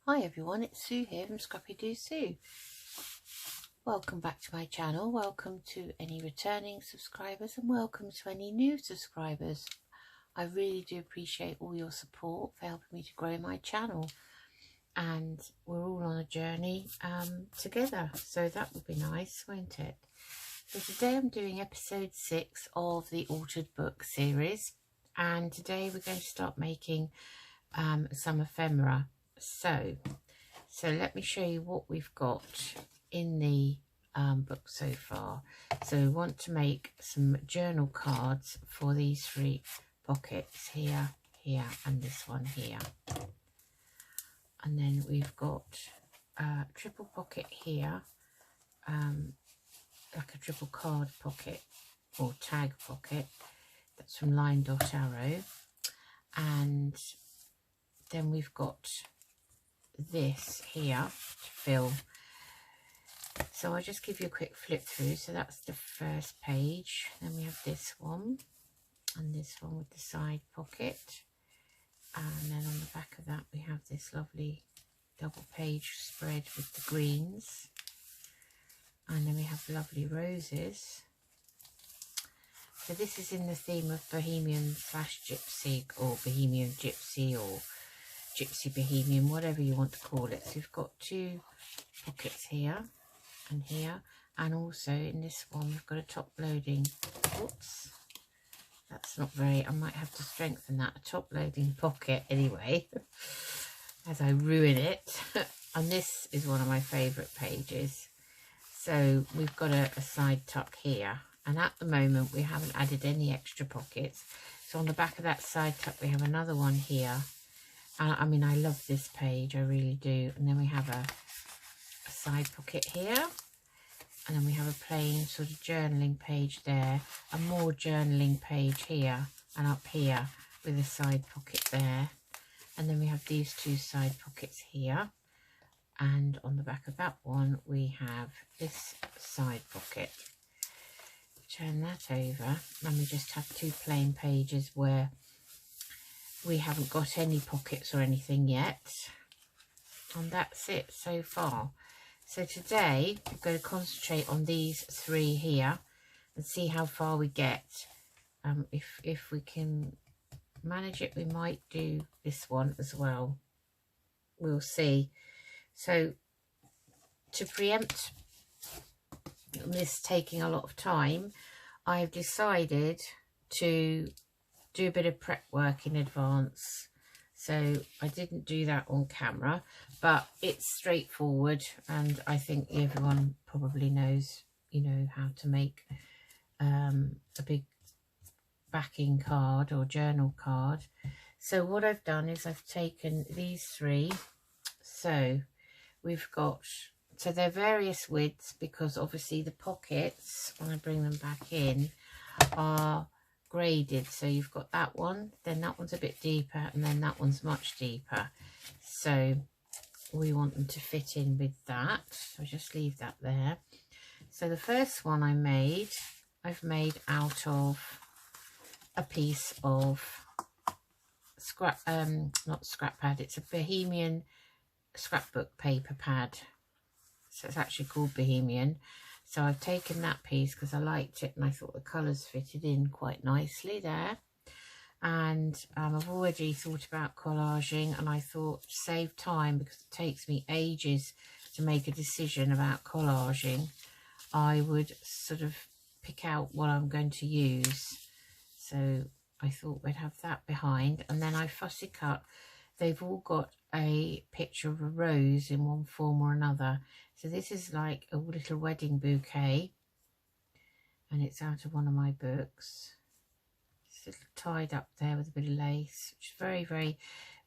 Hi everyone, it's Sue here from Scrappy Doo Sue. Welcome back to my channel, welcome to any returning subscribers and welcome to any new subscribers. I really do appreciate all your support for helping me to grow my channel, and we're all on a journey together, so that would be nice, won't it? So today I'm doing episode 6 of the Altered Book series, and today we're going to start making some ephemera. So let me show you what we've got in the book so far. So we want to make some journal cards for these 3 pockets here, here and this one here. And then we've got a triple pocket here, like a triple card pocket or tag pocket. That's from Linedotarrow. And then we've got this here to fill. So I'll just give you a quick flip through. So that's the first page. Then we have this one and this one with the side pocket, and then on the back of that we have this lovely double page spread with the greens, and then we have lovely roses. So this is in the theme of Bohemian / Gypsy, or Bohemian Gypsy, or Gypsy Bohemian, whatever you want to call it. So we've got 2 pockets here and here, and also in this one we've got a top loading, oops, that's not very, I might have to strengthen that, a top loading pocket anyway, as I ruin it. And this is one of my favourite pages. So we've got a side tuck here, and at the moment we haven't added any extra pockets. So on the back of that side tuck we have another one here. I mean, I love this page, I really do. And then we have a side pocket here, and then we have a plain sort of journaling page there, a more journaling page here, and up here with a side pocket there. And then we have these 2 side pockets here, and on the back of that one we have this side pocket. Turn that over, and we just have 2 plain pages where we haven't got any pockets or anything yet, and that's it so far. So today we're going to concentrate on these 3 here and see how far we get. If we can manage it, we might do this one as well, we'll see. So to preempt this taking a lot of time, I've decided to do a bit of prep work in advance. So I didn't do that on camera, but it's straightforward, and I think everyone probably knows, you know, how to make a big backing card or journal card. So what I've done is I've taken these 3. So we've got, so they're various widths, because obviously the pockets, when I bring them back in, are graded. So you've got that one, then that one's a bit deeper, and then that one's much deeper. So we want them to fit in with that. So just leave that there. So the first one I've made out of a piece of scrap, not scrap pad, it's a Bohemian scrapbook paper pad. So it's actually called Bohemian. So I've taken that piece because I liked it and I thought the colours fitted in quite nicely there. And I've already thought about collaging, and I thought to save time, because it takes me ages to make a decision about collaging, I would sort of pick out what I'm going to use. So I thought we'd have that behind, and then I fussy cut. They've all got a picture of a rose in one form or another. So this is like a little wedding bouquet, and it's out of one of my books. It's a little tied up there with a bit of lace, which is very, very,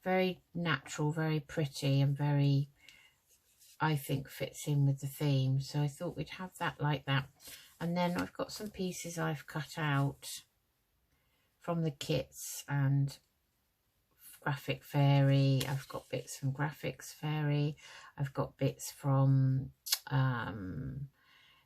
very natural, very pretty, and very, I think, fits in with the theme. So I thought we'd have that like that. And then I've got some pieces I've cut out from the kits and Graphic Fairy. I've got bits from Graphics Fairy. I've got bits from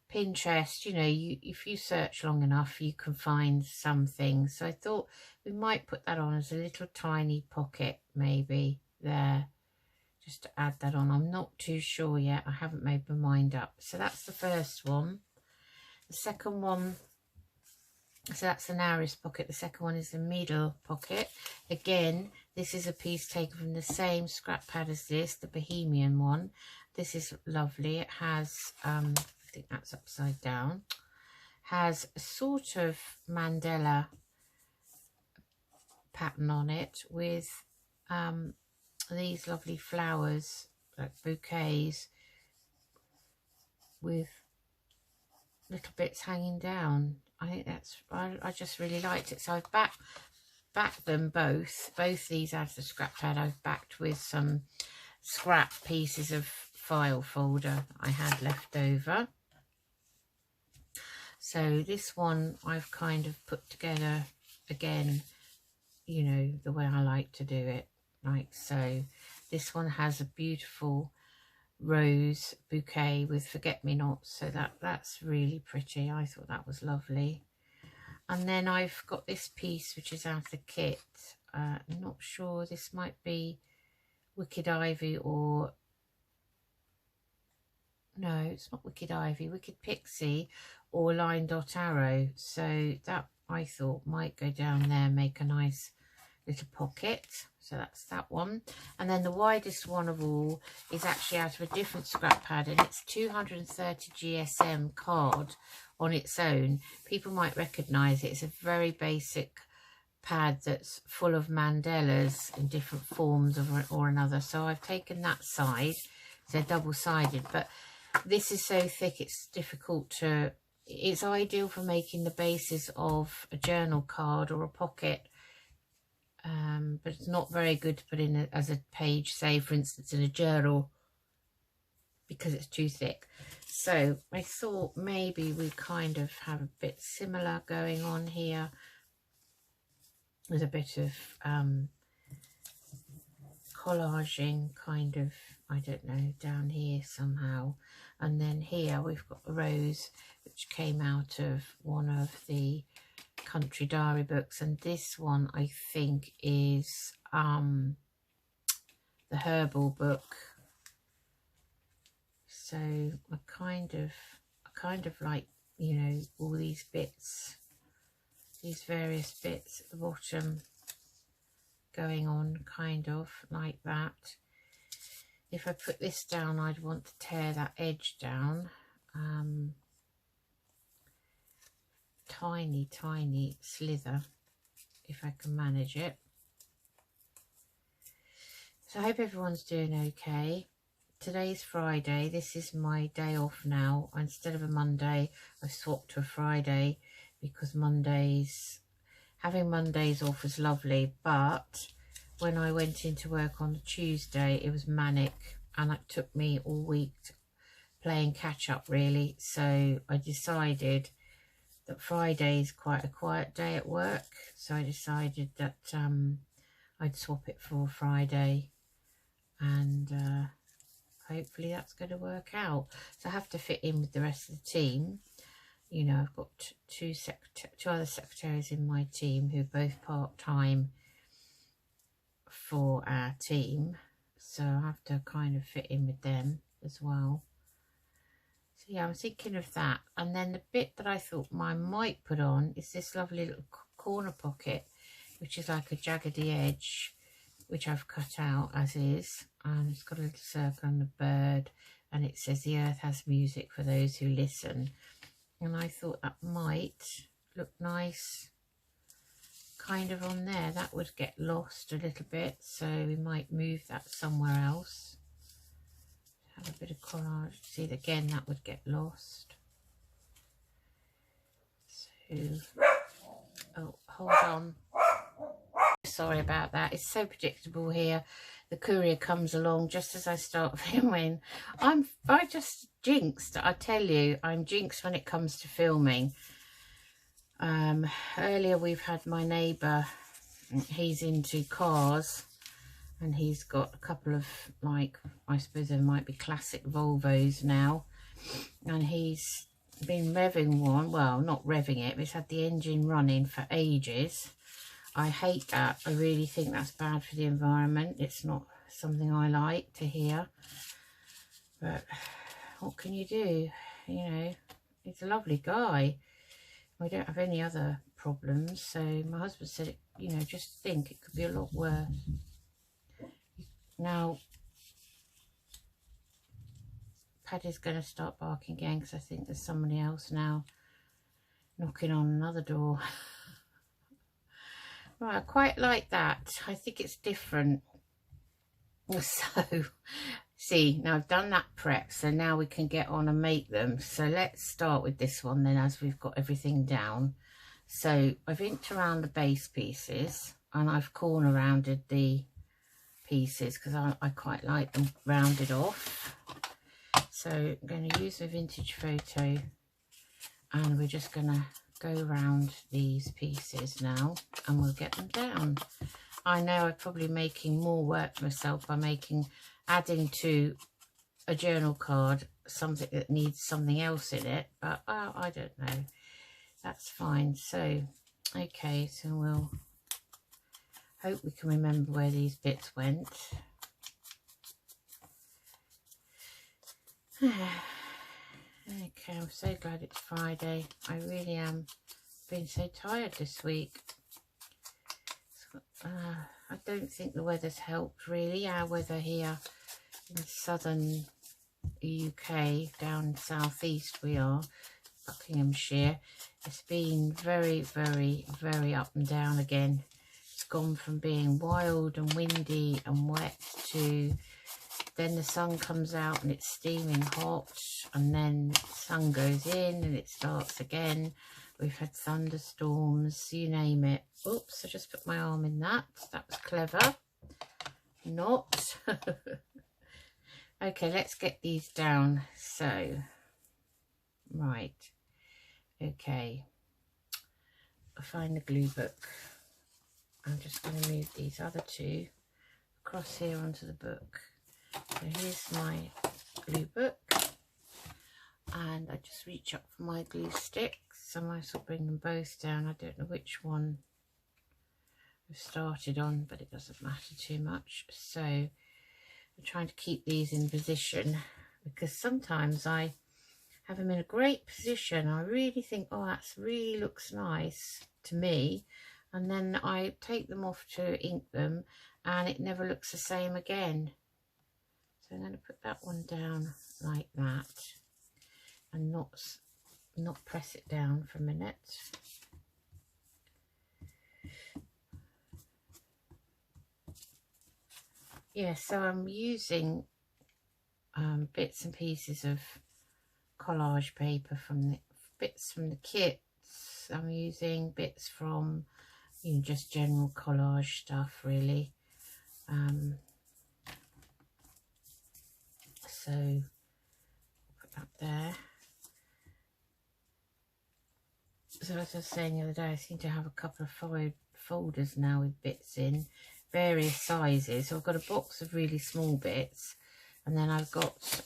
Pinterest. You know, if you search long enough, you can find some things. So I thought we might put that on as a little tiny pocket, maybe there, just to add that on. I'm not too sure yet. I haven't made my mind up. So that's the first one. The second one, so that's the narrowest pocket. The second one is the middle pocket. Again, this is a piece taken from the same scrap pad as this, the Bohemian one. This is lovely. It has, I think that's upside down, has a sort of mandala pattern on it with these lovely flowers, like bouquets, with little bits hanging down. I think that's, I just really liked it. So I've backed them both these out of the scrap pad. I've backed with some scrap pieces of file folder I had left over. So this one I've kind of put together again, you know, the way I like to do it, like so. This one has a beautiful rose bouquet with forget-me-nots, so that's really pretty. I thought that was lovely. And then I've got this piece which is out of the kit. I'm not sure, this might be Wicked Ivy, or no, it's not Wicked Ivy, Wicked Pixy or Linedotarrow. So that I thought might go down there, make a nice little pocket. So that's that one. And then the widest one of all is actually out of a different scrap pad, and it's 230 GSM card on its own. People might recognize it. It's a very basic pad that's full of mandalas in different forms or another. So I've taken that side. They're double-sided, but this is so thick it's difficult to, it's ideal for making the basis of a journal card or a pocket, but it's not very good to put in as a page, say for instance in a journal, because it's too thick. So I thought maybe we kind of have a bit similar going on here, with a bit of collaging kind of, I don't know, down here somehow. And then here we've got a rose which came out of one of the country diary books, and this one I think is the herbal book. So I kind of like, you know, all these bits, these various bits at the bottom going on kind of like that. If I put this down, I'd want to tear that edge down. Tiny slither, if I can manage it. So I hope everyone's doing okay. Today's Friday. This is my day off now. Instead of a Monday, I swapped to a Friday, because having Mondays off was lovely, but when I went into work on the Tuesday, it was manic, and it took me all week playing catch up really. So I decided that Friday is quite a quiet day at work, so I decided that I'd swap it for Friday, and hopefully that's going to work out. So I have to fit in with the rest of the team. You know, I've got two other secretaries in my team who are both part-time for our team, so I have to kind of fit in with them as well. So yeah, I'm thinking of that. And then the bit that I thought I might put on is this lovely little corner pocket, which is like a jaggedy edge, which I've cut out as is, and it's got a little circle on the bird, and it says the earth has music for those who listen. And I thought that might look nice kind of on there. That would get lost a little bit, so we might move that somewhere else. Have a bit of collage. See, again, that would get lost. So, oh, hold on. Sorry about that. It's so predictable here. The courier comes along just as I start filming. I just jinxed. I tell you, I'm jinxed when it comes to filming. Earlier we've had my neighbour, he's into cars, and he's got a couple of, like, I suppose there might be classic Volvos now, and he's been revving one, well, not revving it, but it's had the engine running for ages. I hate that. I really think that's bad for the environment. It's not something I like to hear. But what can you do? You know, he's a lovely guy. We don't have any other problems. So my husband said, you know, just think it could be a lot worse. Now, Paddy's going to start barking again because I think there's somebody else now knocking on another door. Right, I quite like that. I think it's different. So, see, now I've done that prep, so now we can get on and make them. So let's start with this one then, as we've got everything down. So I've inked around the base pieces and I've corner rounded the pieces because I quite like them rounded off. So I'm going to use a vintage photo and we're just going to go around these pieces now and we'll get them down. I know I'm probably making more work for myself by adding to a journal card something that needs something else in it, but I don't know, that's fine. So okay, so we'll hope we can remember where these bits went. Okay, I'm so glad it's Friday. I really am. Been so tired this week. I don't think the weather's helped really. Our weather here in southern UK, down southeast we are, Buckinghamshire, it's been very, very, very up and down again. It's gone from being wild and windy and wet to then the sun comes out and it's steaming hot, and then the sun goes in and it starts again. We've had thunderstorms, you name it. Oops, I just put my arm in that. That was clever. Not. Okay, let's get these down. So, right. Okay. I'll find the glue book. I'm just going to move these other two across here onto the book. So here's my glue book, and I just reach up for my glue sticks. I might as well bring them both down. I don't know which one I've started on, but it doesn't matter too much. So I'm trying to keep these in position because sometimes I have them in a great position. I really think, oh, that's really looks nice to me, and then I take them off to ink them and it never looks the same again. So I'm going to put that one down like that and not press it down for a minute. Yeah, so I'm using bits and pieces of collage paper from bits from the kits. I'm using bits from, you know, just general collage stuff really. So put that there. So as I was saying the other day, I seem to have a couple of folders now with bits in various sizes. So I've got a box of really small bits, and then I've got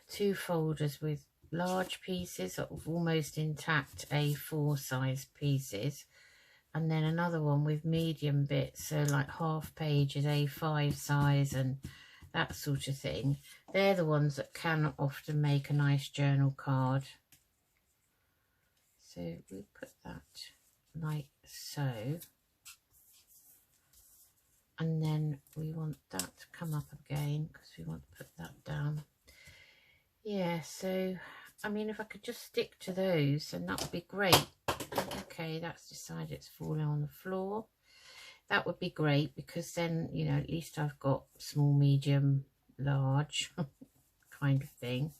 2 folders with large pieces of almost intact A4 size pieces, and then another one with medium bits, so like half pages A5 size and that sort of thing. They're the ones that can often make a nice journal card. So we put that like so, and then we want that to come up again because we want to put that down. Yeah, so I mean, if I could just stick to those, then that would be great. Okay, that's decided it's falling on the floor. That would be great because then, you know, at least I've got small, medium, large kind of thing.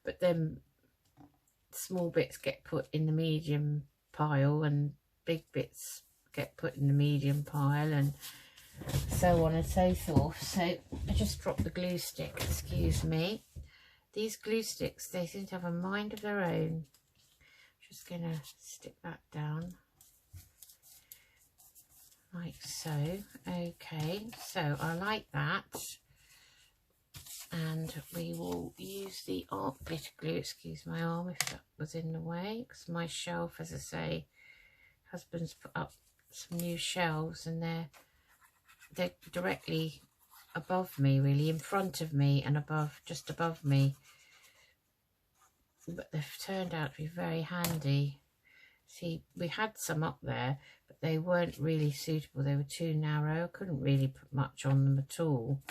But then small bits get put in the medium pile and big bits get put in the medium pile, and so on and so forth. So I just dropped the glue stick, excuse me. These glue sticks, they seem to have a mind of their own. Just going to stick that down like so. Okay, so I like that, and we will use the art glitter glue. Excuse my arm if that was in the way, because my shelf, as I say, husband's put up some new shelves, and they're directly above me, really, in front of me and above, just above me. But they've turned out to be very handy. See, we had some up there, but they weren't really suitable. They were too narrow. I couldn't really put much on them at all.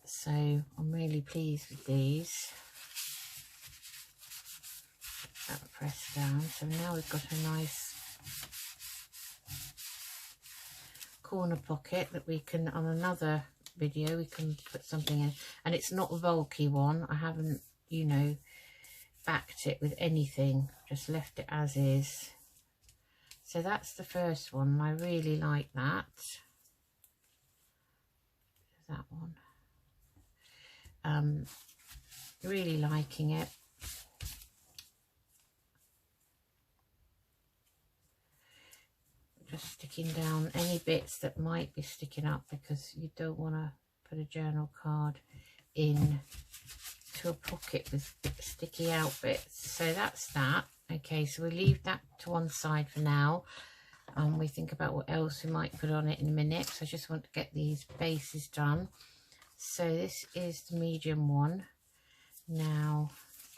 So I'm really pleased with these. That pressed down. So now we've got a nice corner pocket that we can, on another video, we can put something in. And it's not a bulky one. I haven't, you know, backed it with anything, just left it as is. So that's the first one. I really like that. That one. Really liking it. Just sticking down any bits that might be sticking up, because you don't want to put a journal card in to a pocket with sticky out bits. So that's that. Okay, so we'll leave that to one side for now. We think about what else we might put on it in a minute. So I just want to get these bases done. So this is the medium one. Now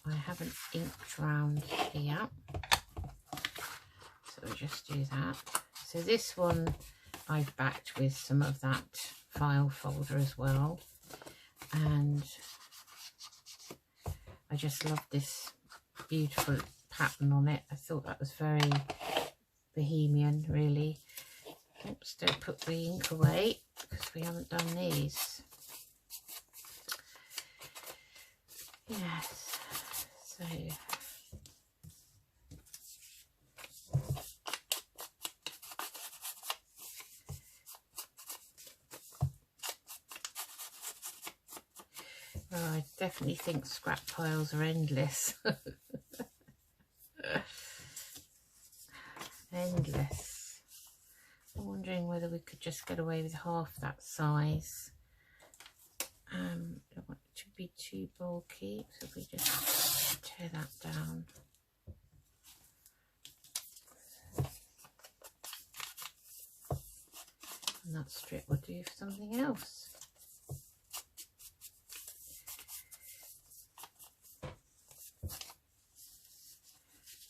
I haven't inked round here, so we'll just do that. So this one I've backed with some of that file folder as well, and I just love this beautiful pattern on it. I thought that was very Bohemian, really. Oops, don't put the ink away because we haven't done these. Yes, so well, I definitely think scrap piles are endless. Endless. I'm wondering whether we could just get away with half that size. I don't want it to be too bulky, so if we just tear that down. And that strip will do for something else.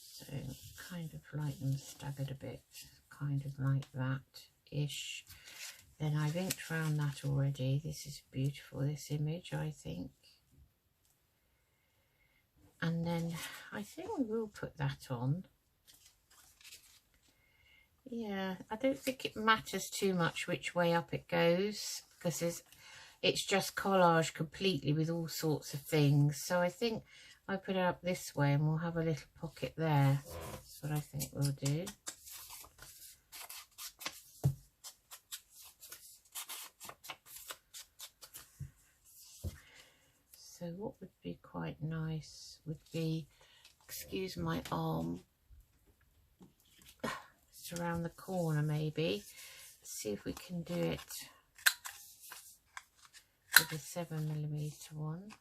So kind of like them staggered a bit, kind of like that-ish. Then I've inked around that already. This is beautiful, this image, I think. And then I think we will put that on. Yeah, I don't think it matters too much which way up it goes, because it's just collage completely with all sorts of things. So I think I put it up this way and we'll have a little pocket there. That's what I think we'll do. So what would be quite nice would be, excuse my arm, just around the corner maybe. Let's see if we can do it with a 7mm one.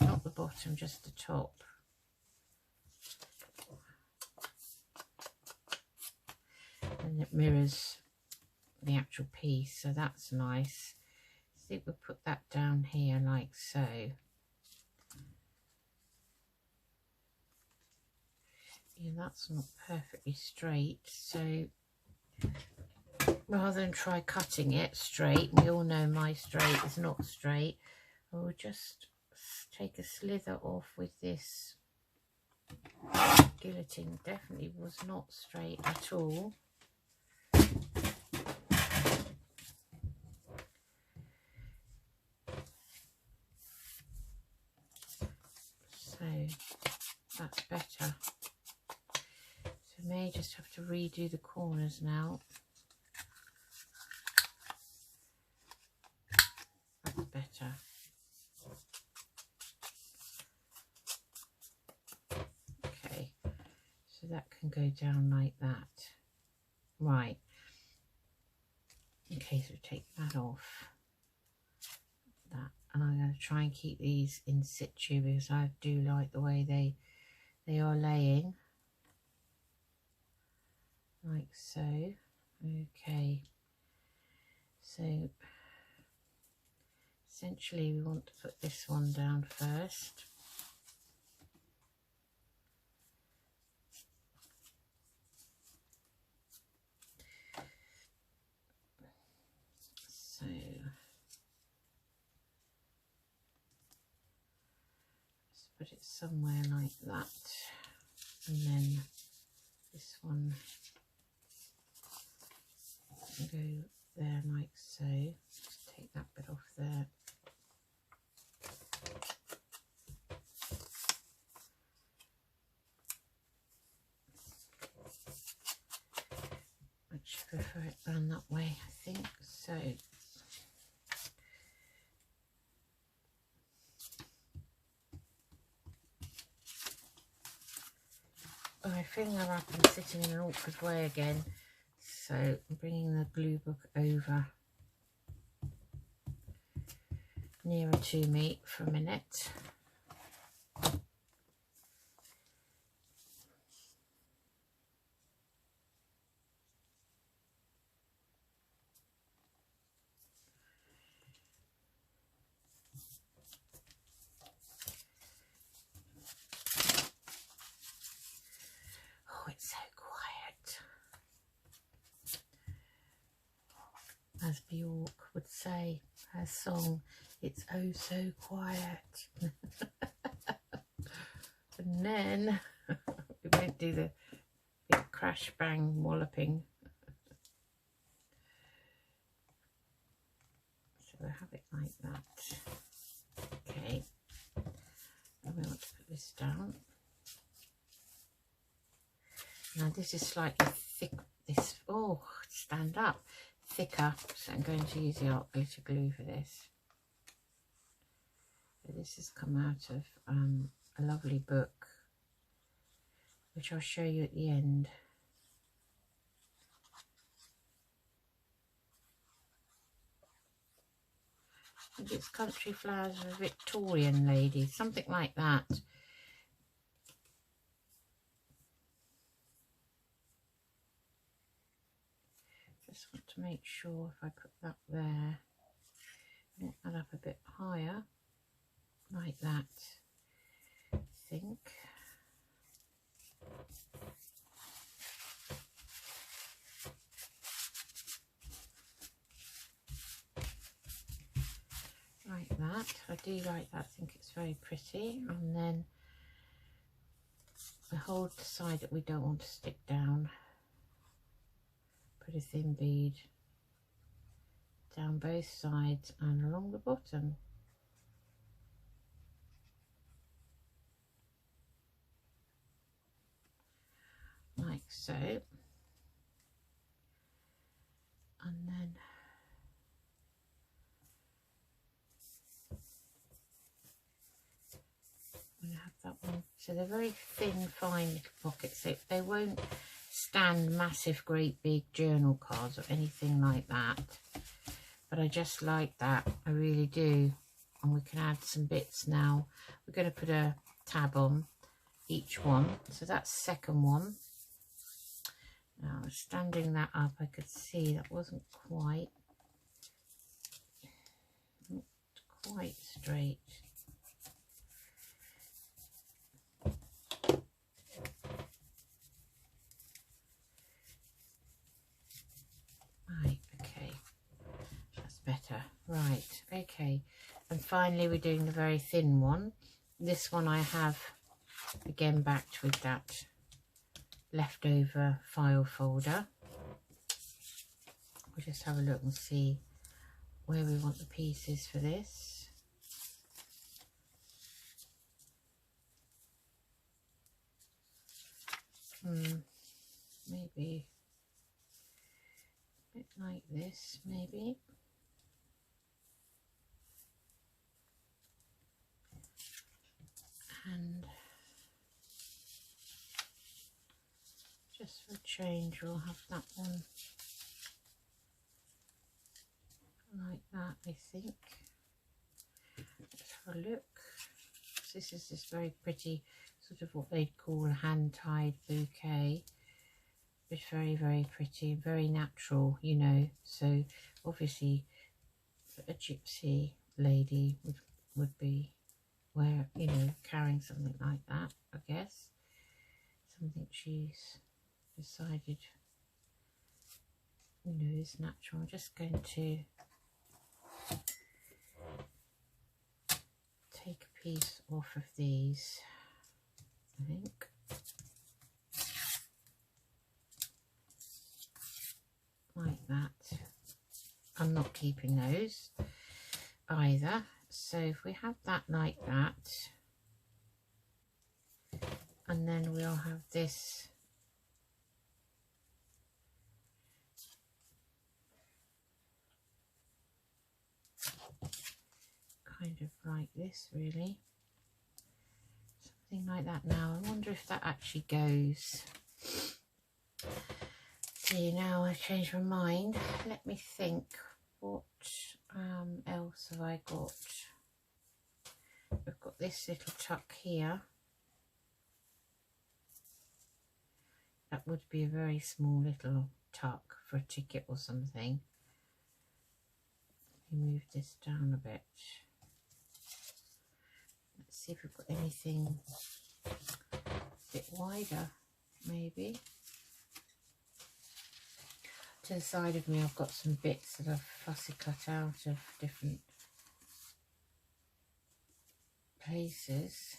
Not the bottom, just the top. And it mirrors the actual piece, so that's nice. I think we'll put that down here like so. Yeah, that's not perfectly straight, so rather than try cutting it straight, we all know my straight is not straight, I will just take a slither off with this guillotine. Definitely was not straight at all. So that's better. So may just have to redo the corners now. That's better. Okay, so that can go down like that. Right. Okay, so take that off. That, and I'm going to try and keep these in situ because I do like the way they are laying. like so. Okay, so essentially we want to put this one down first. So let's put it somewhere like that, and then this one go there like so. Just take that bit off there. Much prefer it done that way, I think. So my finger up and sitting in an awkward way again, so I'm bringing the glue book over nearer to me for a minute. Oh, it's so quiet. As Bjork would say, her song, it's oh so quiet. And then we won't do the big crash bang walloping. So we'll have it like that. Okay, and we want to put this down. Now this is slightly thick, this, oh, stand up, thicker, so I'm going to use the art glitter glue for this. So this has come out of a lovely book, which I'll show you at the end. I think it's Country Flowers of a Victorian Lady, something like that. Just want to make sure if I put that there, walk that up a bit higher, like that, I think. Like that. I do like that, I think it's very pretty. And then we hold the side that we don't want to stick down. Put a thin bead down both sides and along the bottom. Like so. And then I'm going to have that one. So they're very thin, fine little pockets. They won't stand massive, great big journal cards or anything like that. But I just like that. I really do. And we can add some bits now. We're going to put a tab on each one. So that's the second one. Now, standing that up, I could see that wasn't quite straight. Right, okay, that's better. Right, okay, and finally we're doing the very thin one. This one I have again backed with that leftover file folder. We'll just have a look and see where we want the pieces for this. Maybe a bit like this, maybe. And just for a change, we'll have that one like that, I think. Let's have a look. This is very pretty, sort of what they'd call a hand-tied bouquet. It's very, very pretty, very natural, you know. So obviously a gypsy lady would be you know, carrying something like that, I guess. Something she's decided, you know, is natural. I'm just going to take a piece off of these, I think. Like that. I'm not keeping those either. So if we have that like that, and then we'll have this kind of like this, really. Something like that. Now I wonder if that actually goes. See, now I've changed my mind. Let me think. What else have I got? We've got this little tuck here. That would be a very small little tuck for a ticket or something. Let me move this down a bit. Let's see if we've got anything a bit wider, maybe. To the side of me, I've got some bits that I've fussy cut out of different places.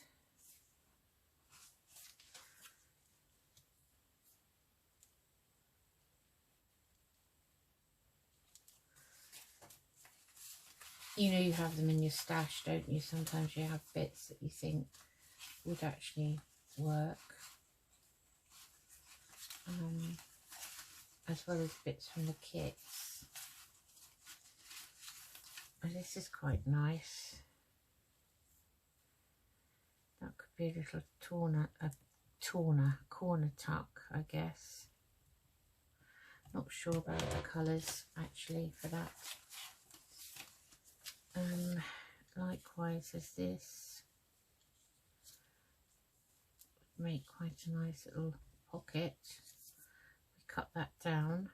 You know, you have them in your stash, don't you? Sometimes you have bits that you think would actually work. As well as bits from the kits. And this is quite nice. That could be a little corner tuck, I guess. Not sure about the colours actually for that. Likewise as this. Make quite a nice little pocket. Cut that down.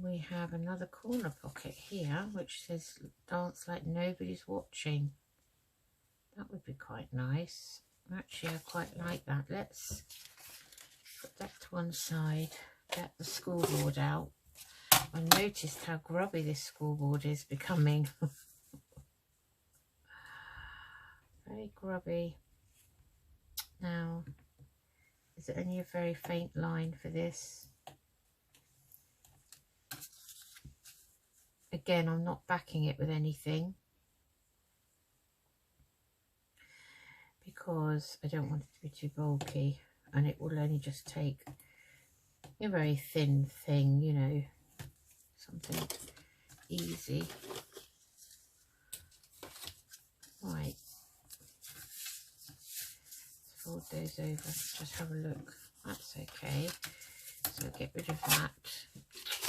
We have another corner pocket here which says dance like nobody's watching. That would be quite nice. Actually, I quite like that. Let's put that to one side, get the schoolboard out. I noticed how grubby this schoolboard is becoming. Very grubby. Now, is there only a very faint line for this? Again, I'm not backing it with anything because I don't want it to be too bulky, and it will only just take a very thin thing, you know. Something easy. Right. Let's fold those over. Just have a look. That's okay. So get rid of that.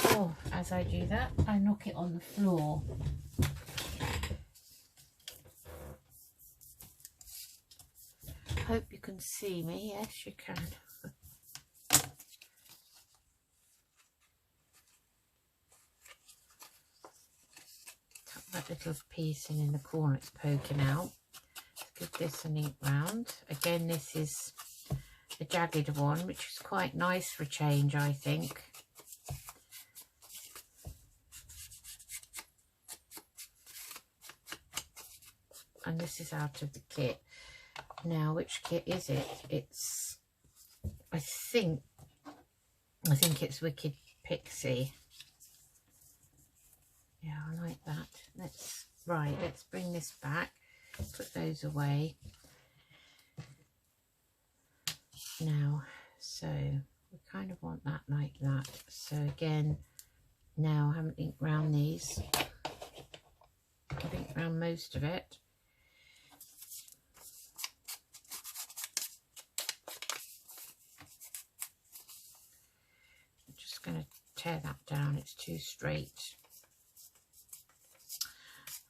Oh, as I do that, I knock it on the floor. Hope you can see me. Yes, you can. That little piece in the corner, it's poking out. Let's give this an ink round. Again, this is a jagged one, which is quite nice for a change, I think. And this is out of the kit. Now, which kit is it? It's, I think it's Wicked Pixy. Yeah, I like that. Let's bring this back, put those away. Now, so we kind of want that like that. So again, now I haven't inked round these. I've inked round most of it. I'm just going to tear that down. it's too straight.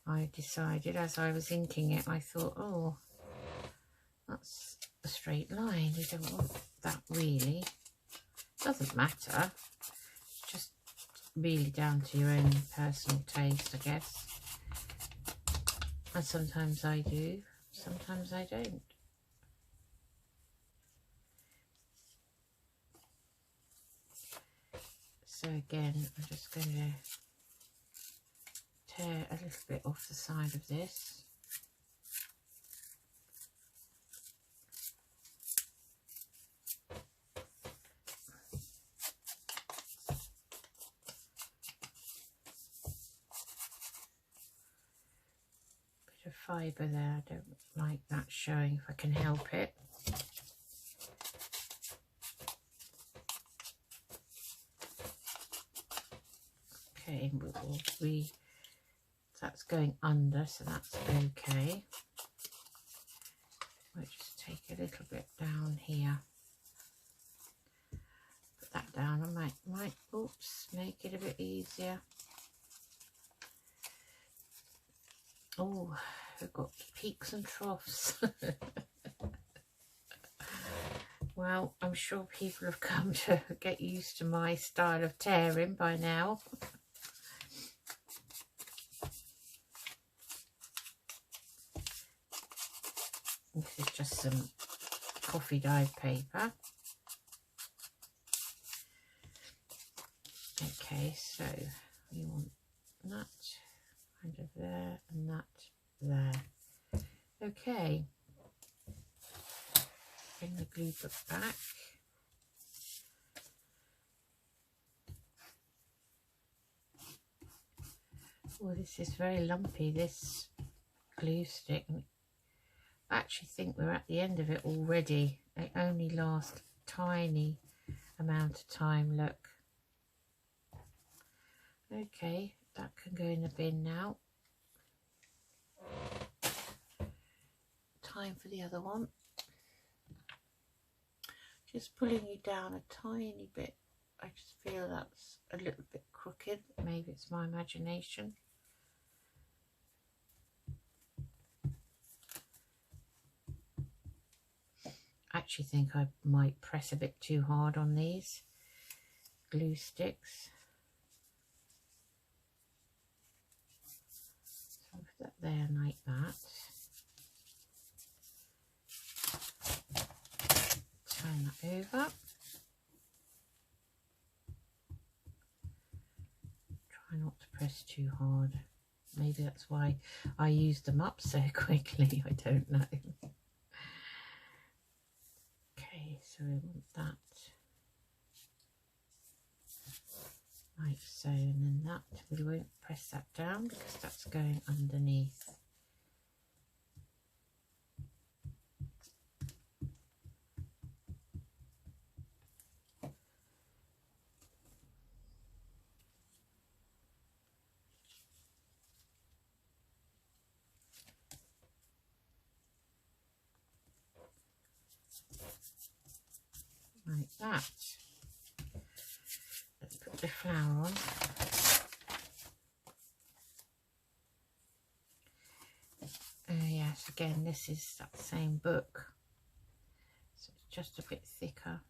I decided as I was inking it, I thought, oh, that's a straight line. You don't want that really. Doesn't matter. It's just really down to your own personal taste, I guess. And sometimes I do, sometimes I don't. So again, I'm just going to tear a little bit off the side of this. Bit of fibre there, I don't like that showing if I can help it. Okay, that's going under, so that's okay. We'll just take a little bit down here. Put that down. I might oops, make it a bit easier. Oh, we've got peaks and troughs. Well, I'm sure people have come to get used to my style of tearing by now. This is just some coffee dyed paper. Okay, so we want that kind of there and that there. Okay, bring the glue book back. Oh, this is very lumpy, this glue stick. I actually think we're at the end of it already. It only lasts a tiny amount of time, look. Okay, that can go in the bin now. Time for the other one. Just pulling you down a tiny bit. I just feel that's a little bit crooked. Maybe it's my imagination. I actually think I might press a bit too hard on these glue sticks. So I'll put that there like that. Turn that over. Try not to press too hard. Maybe that's why I used them up so quickly. I don't know. Okay, so we want that like so, and then that, we won't press that down because that's going underneath. Like that. Let's put the flower on. Yes, again, this is that same book, so it's just a bit thicker.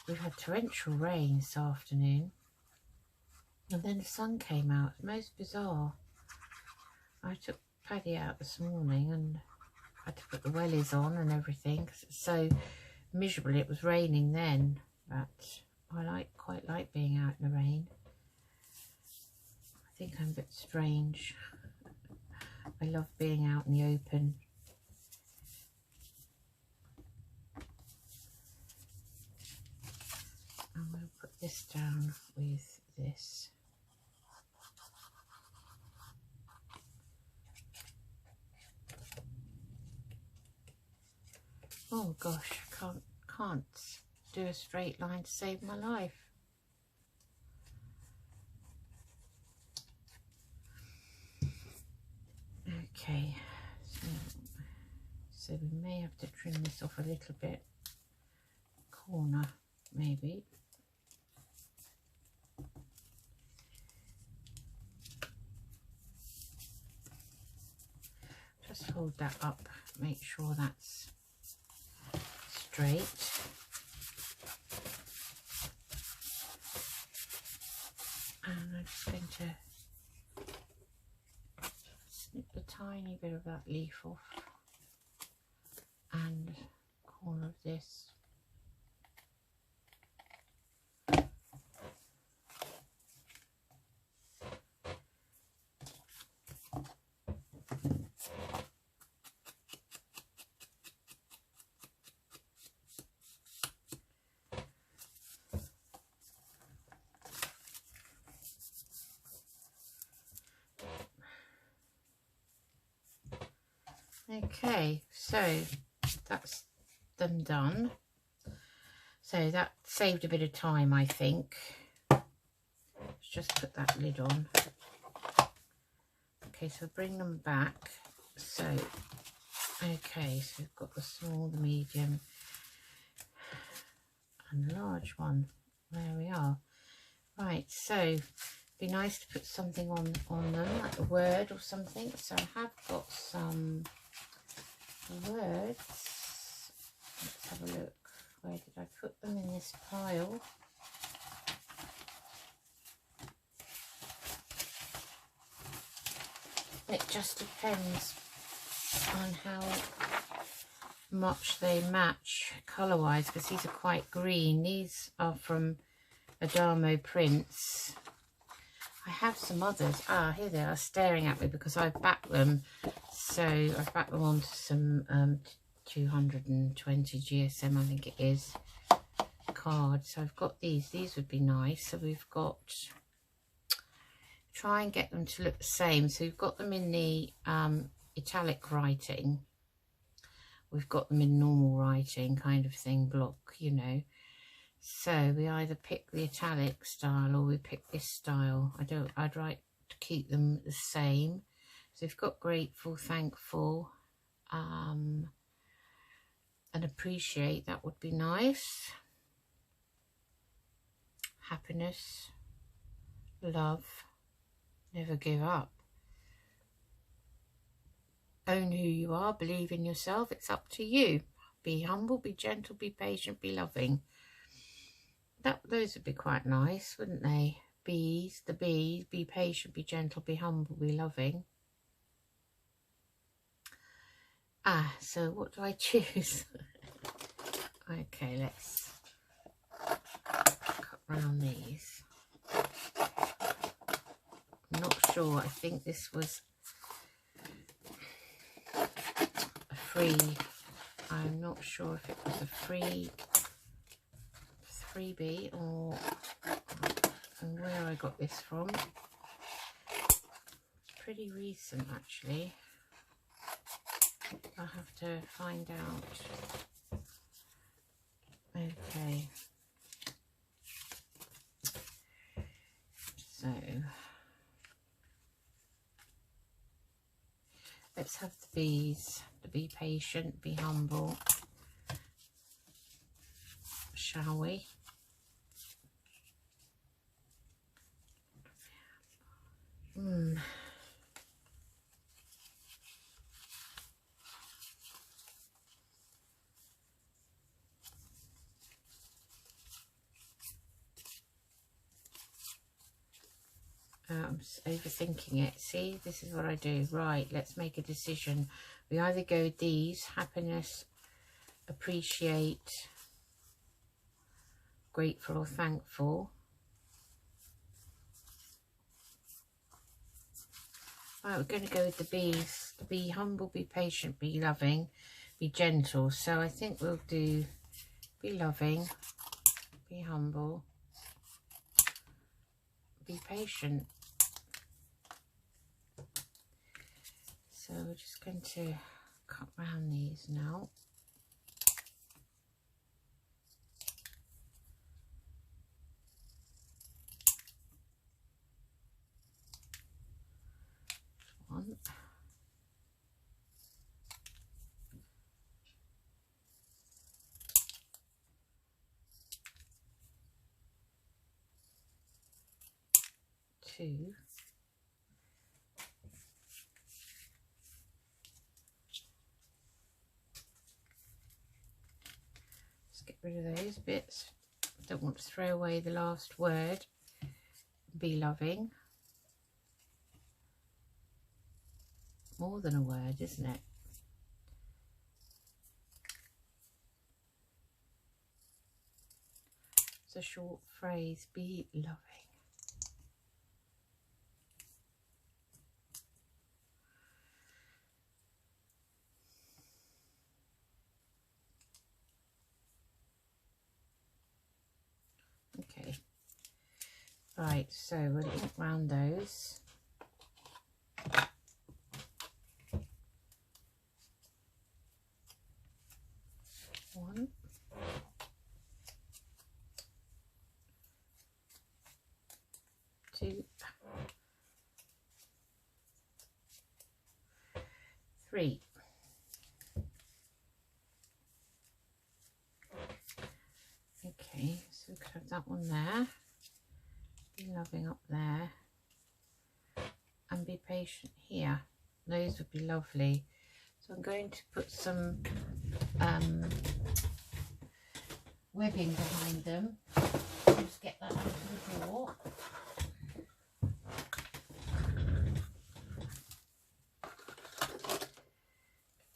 We've had torrential rain this afternoon, and then the sun came out. It's most bizarre. I took Paddy out this morning and had to put the wellies on and everything because it's so miserable. It was raining then, but I quite like being out in the rain. I think I'm a bit strange. I love being out in the open. I'm going to put this down with this. Oh gosh, I can't do a straight line to save my life. Okay, so So we may have to trim this off a little bit, corner maybe. Just hold that up, make sure that's straight. And I'm just going to snip a tiny bit of that leaf off and corner of this. Okay, so that's them done. So that saved a bit of time, I think. Let's just put that lid on. Okay, so bring them back. So, okay, so we've got the small, the medium, and the large one. There we are. Right, so it'd be nice to put something on them, like a word or something. So I have got some words. Let's have a look. Where did I put them in this pile? It just depends on how much they match colour wise, because these are quite green. These are from Adamo Prints. I have some others. Ah, here they are staring at me because I've backed them. So I've backed them onto some 220 GSM, I think it is, cards. So I've got these. These would be nice. So we've got, try and get them to look the same. So we've got them in the italic writing. We've got them in normal writing kind of thing, block, you know. So we either pick the italic style or we pick this style. I'd like to keep them the same. So we've got grateful, thankful, and appreciate. That would be nice. Happiness, love, never give up. Own who you are, believe in yourself. It's up to you. Be humble, be gentle, be patient, be loving. Those would be quite nice, wouldn't they? Bees, the bees, be patient, be gentle, be humble, be loving. Ah, so what do I choose? Okay, let's cut round these. I'm not sure. I think this was a free. I'm not sure if it was a freebie or where I got this from. It's pretty recent actually. I'll have to find out. Okay. So let's have the bees. Be patient, be humble. Shall we? I'm overthinking it. See, this is what I do. Right, let's make a decision. We either go with these, happiness, appreciate, grateful or thankful. Right, we're going to go with the bees. Be humble, be patient, be loving, be gentle. So I think we'll do be loving, be humble, be patient. So we're just going to cut round these now. One. 2. Let's get rid of those bits. Don't want to throw away the last word. Be loving. More than a word, isn't it? It's a short phrase. Be loving. Okay. Right, so we'll ink round those. One. 2. 3. Okay, so we could have that one there. Be loving up there. And be patient here. Those would be lovely. So I'm going to put some webbing behind them. Just get that out of the drawer.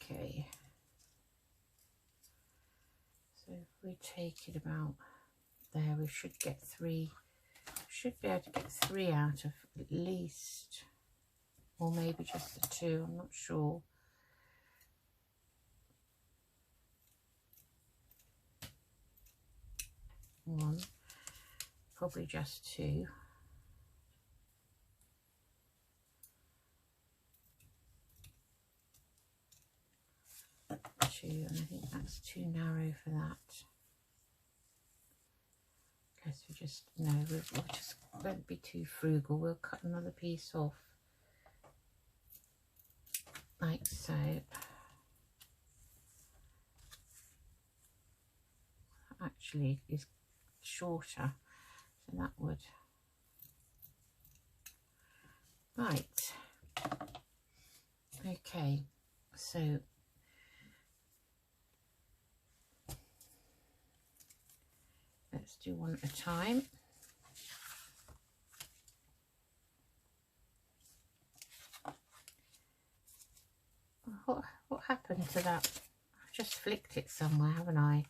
Okay. So if we take it about there, we should get 3. Should be able to get 3 out of at least, or maybe just the 2. I'm not sure. One, probably just 2. 2, and I think that's too narrow for that. Guess we just, no, we'll just, won't be too frugal. We'll cut another piece off, like so. Actually is shorter, so that would, right. Okay, so let's do one at a time. What happened to that? I've just flicked it somewhere, haven't I?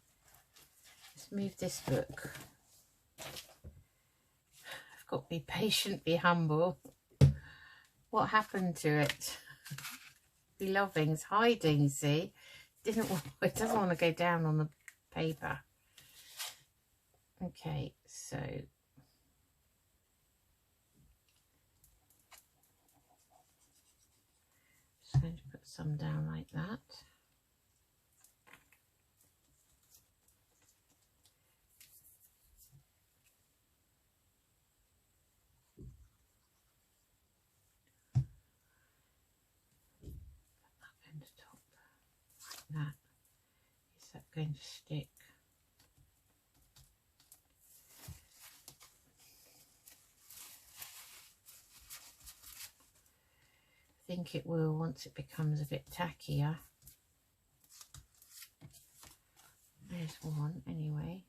Let's move this book. I've got to be patient, be humble. What happened to it? Be loving's hiding, see? It doesn't want to go down on the paper. Okay, so just going to put some down like that. That. Is that going to stick? I think it will once it becomes a bit tackier. There's one anyway.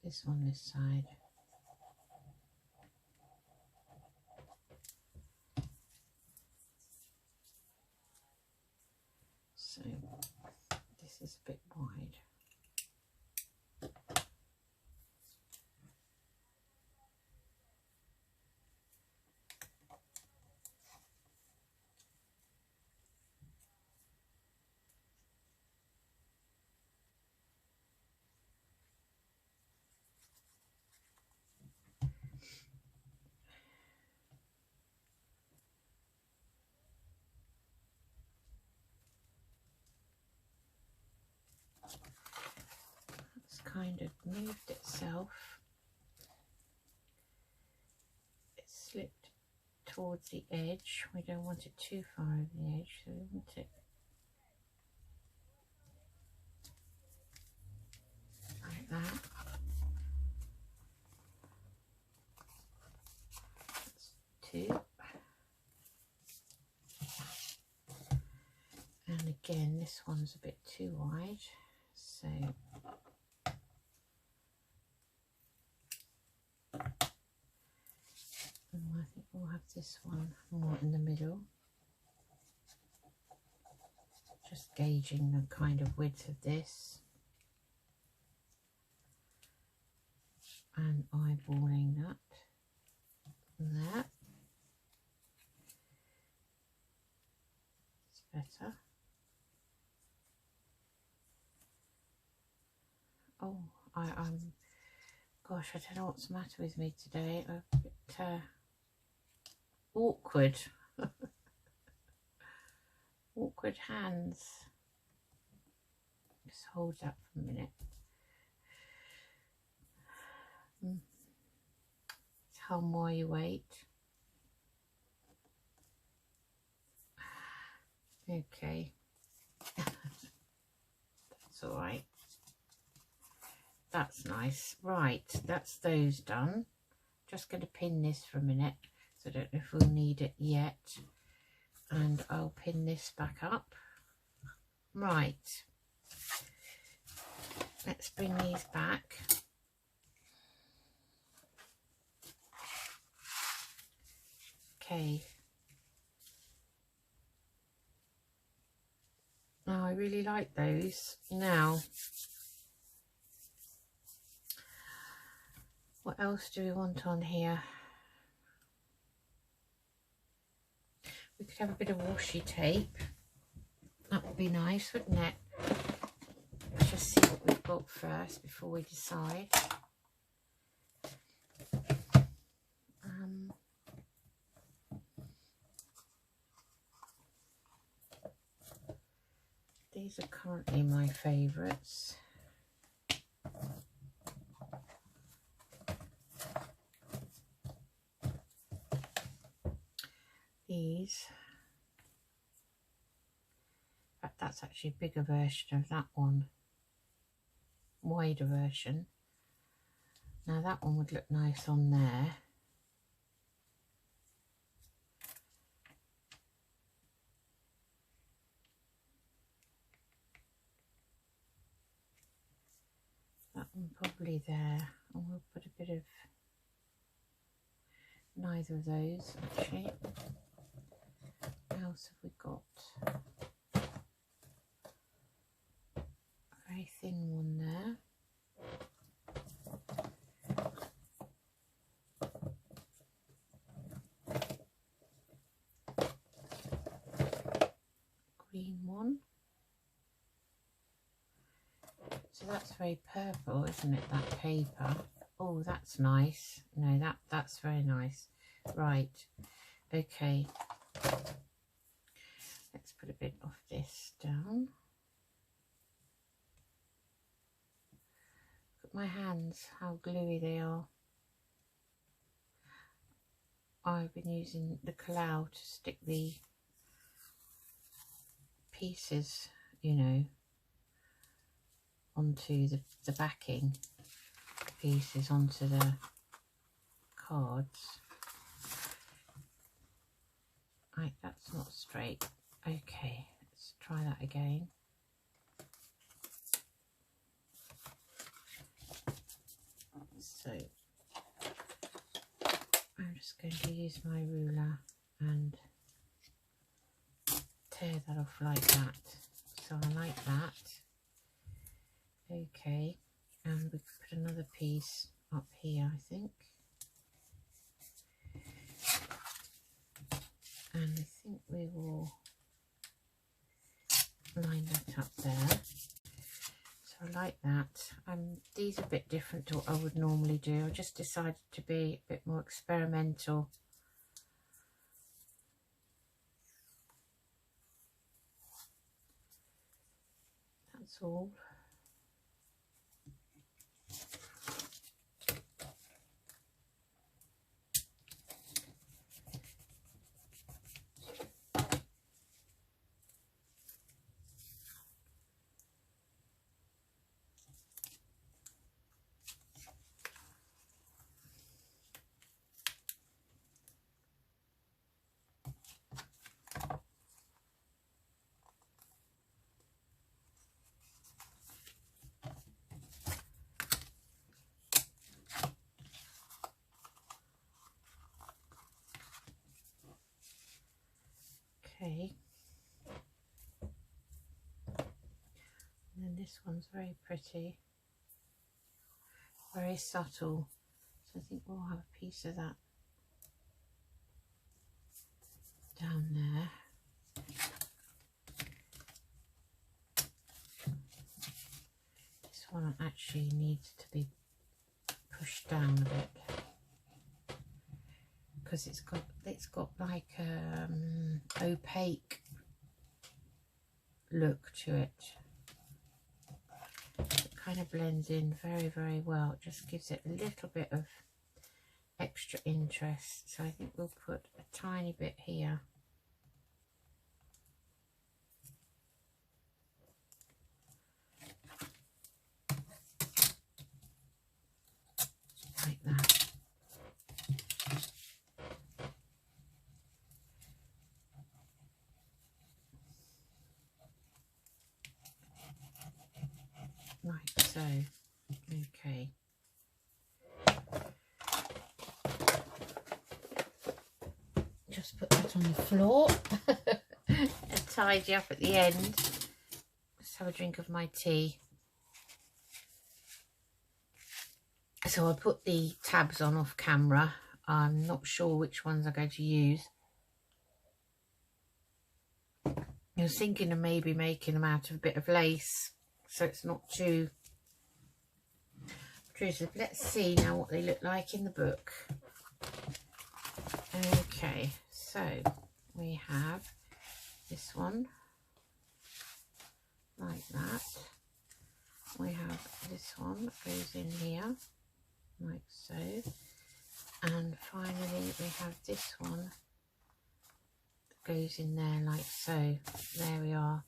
This one this side. So this is a bit wide. Kind of moved itself. It slipped towards the edge. We don't want it too far over the edge, so we want it this one's a bit too wide, so I think we'll have this one more in the middle. Just gauging the kind of width of this and eyeballing that there. It's better. Oh, gosh, I don't know what's the matter with me today. A bit awkward. Awkward hands. Just hold that for a minute. Hum while you wait. Okay. That's all right. That's nice. Right, that's those done. Just going to pin this for a minute. So I don't know if we'll need it yet. And I'll pin this back up. Right. Let's bring these back. Okay. Now I really like those. Now, what else do we want on here? We could have a bit of washi tape. That would be nice, wouldn't it? Let's just see what we've got first before we decide. These are currently my favourites. These, but that's actually a bigger version of that one, wider version. Now that one would look nice on there. That one probably there, and we'll put a bit of neither of those actually. What else have we got? A very thin one there. Green one. So that's very purple, isn't it, that paper? Oh, that's nice. No, that's very nice. Right. Okay. Let's put a bit of this down. Look at my hands, how gluey they are. I've been using the collage to stick the pieces, you know, onto the backing pieces onto the cards. Right, that's not straight. Okay, let's try that again. So I'm just going to use my ruler and tear that off like that. So I like that. Okay, and we could put another piece up here, I think. And I think we will line that up there. So I like that. These are a bit different to what I would normally do. I just decided to be a bit more experimental. That's all. this one's very pretty, very subtle, so I think we'll have a piece of that down there. This one actually needs to be pushed down a bit because it's got like opaque look to it. It kind of blends in very, very well. It just gives it a little bit of extra interest. So I think we'll put a tiny bit here. Like that. Like so. Okay. Just put that on the floor and tidy up at the end. Just have a drink of my tea. So I put the tabs on off camera. I'm not sure which ones I'm going to use. I was thinking of maybe making them out of a bit of lace, so it's not too intrusive. Let's see now what they look like in the book. Okay, so we have this one like that. We have this one that goes in here like so, and finally we have this one that goes in there like so. There we are.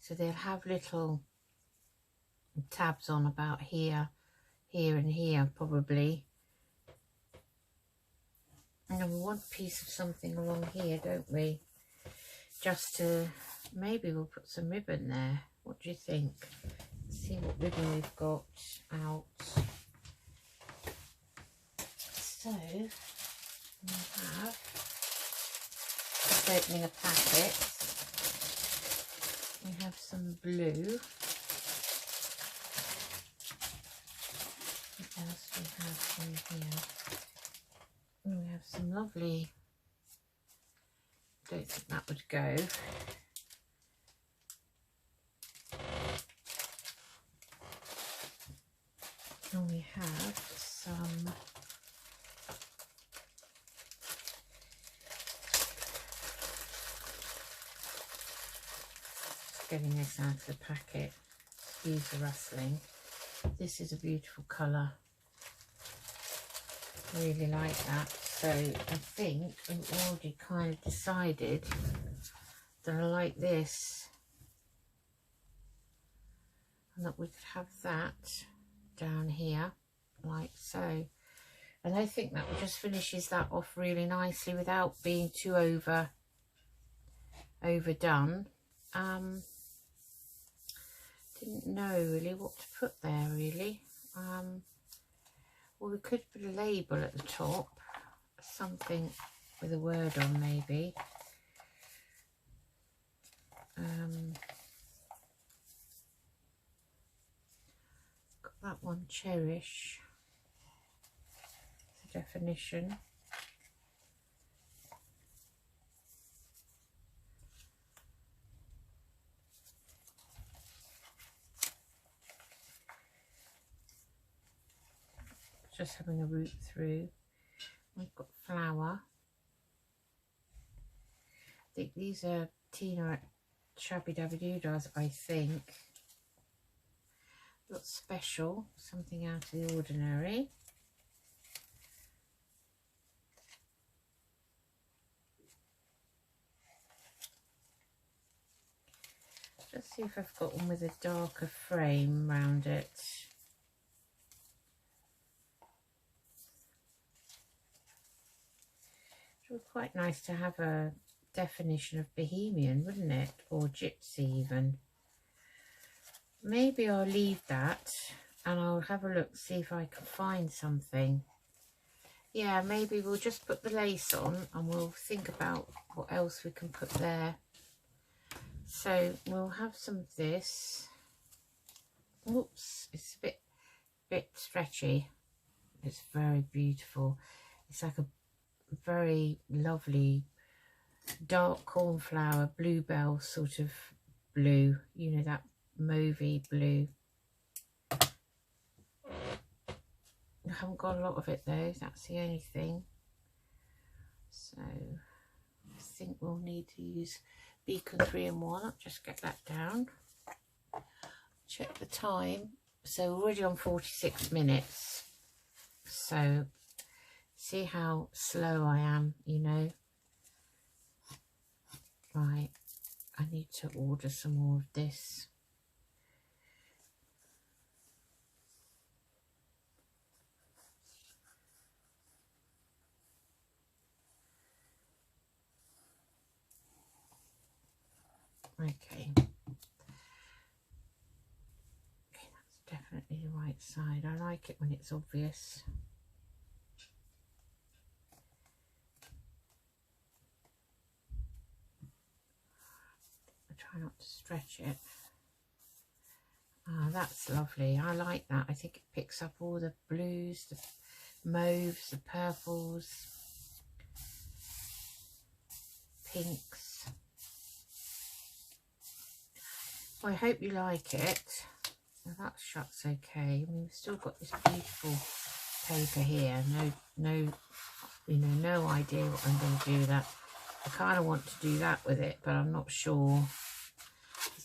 So they'll have little tabs on about here, here and here probably. And then we want a piece of something along here, don't we? Just to, maybe we'll put some ribbon there. What do you think? Let's see what ribbon we've got out. So we have, just opening a packet, we have some blue. What else we have in here? And we have some lovely, don't think that would go. And we have some getting this out of the packet, excuse the rustling. This is a beautiful colour, really like that. So I think I've already kind of decided that I like this, and that we could have that down here like so, and I think that just finishes that off really nicely without being too overdone. Didn't know really what to put there really. Well, we could put a label at the top, something with a word on maybe. Got that one, cherish, the definition. Just having a root through. We've got flower. I think these are Tina at Shabby Dabby Doodahs, I think. Got special, something out of the ordinary. Let's see if I've got one with a darker frame around it. It would be quite nice to have a definition of Bohemian, wouldn't it? Or Gypsy even. Maybe I'll leave that and I'll have a look, see if I can find something. Yeah, maybe we'll just put the lace on and we'll think about what else we can put there. So we'll have some of this. Oops, it's a bit stretchy. It's very beautiful. It's like a very lovely dark cornflower bluebell sort of blue, you know, that mauvey blue. I haven't got a lot of it though, that's the only thing. So I think we'll need to use Beacon 3-in-1. I'll just get that down. Check the time. So we're already on 46 minutes. So see how slow I am, you know. Right, I need to order some more of this. Okay. Okay, that's definitely the right side. I like it when it's obvious. I try not to stretch it. Ah, that's lovely. I like that. I think it picks up all the blues, the mauves, the purples, pinks. Well, I hope you like it. Well, that shuts okay. I mean, we've still got this beautiful paper here. No, you know, no idea what I'm going to do with that. I kind of want to do that with it, but I'm not sure.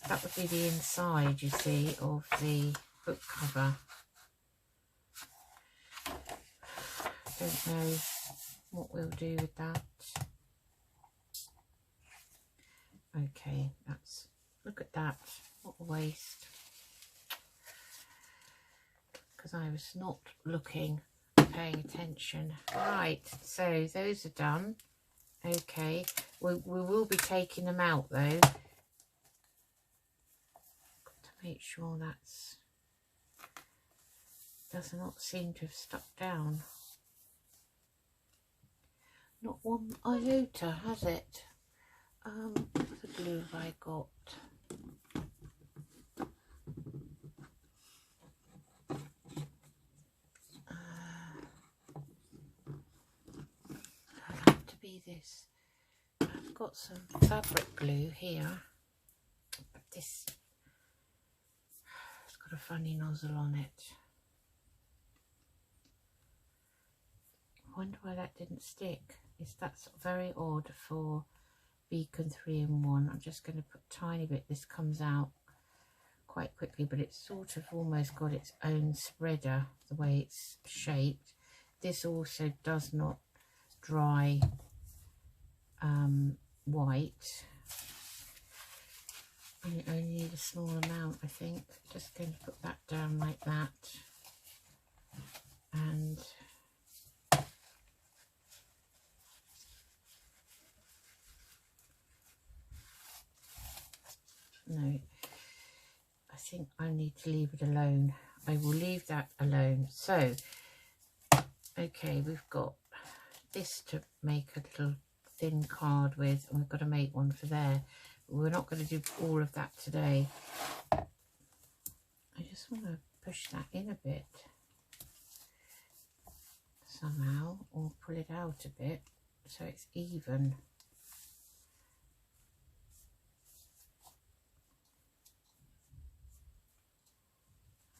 That would be the inside, you see, of the book cover. I don't know what we'll do with that. Okay, that's, look at that, what a waste. Because I was not looking, paying attention. Right, so those are done. Okay, we will be taking them out though. Make sure that's does not seem to have stuck down. Not one iota, has it? What the glue have I got? It'll have to be this. I've got some fabric glue here, but this a funny nozzle on it. I wonder why that didn't stick. That's very odd for Beacon 3-in-1. I'm just going to put a tiny bit. This comes out quite quickly, but it's sort of almost got its own spreader the way it's shaped. This also does not dry white. I only need a small amount, I think. Just going to put that down like that. And no, I think I need to leave it alone. I will leave that alone. So, okay, we've got this to make a little thin card with, and we've got to make one for there. We're not going to do all of that today. I just want to push that in a bit somehow, or pull it out a bit so it's even.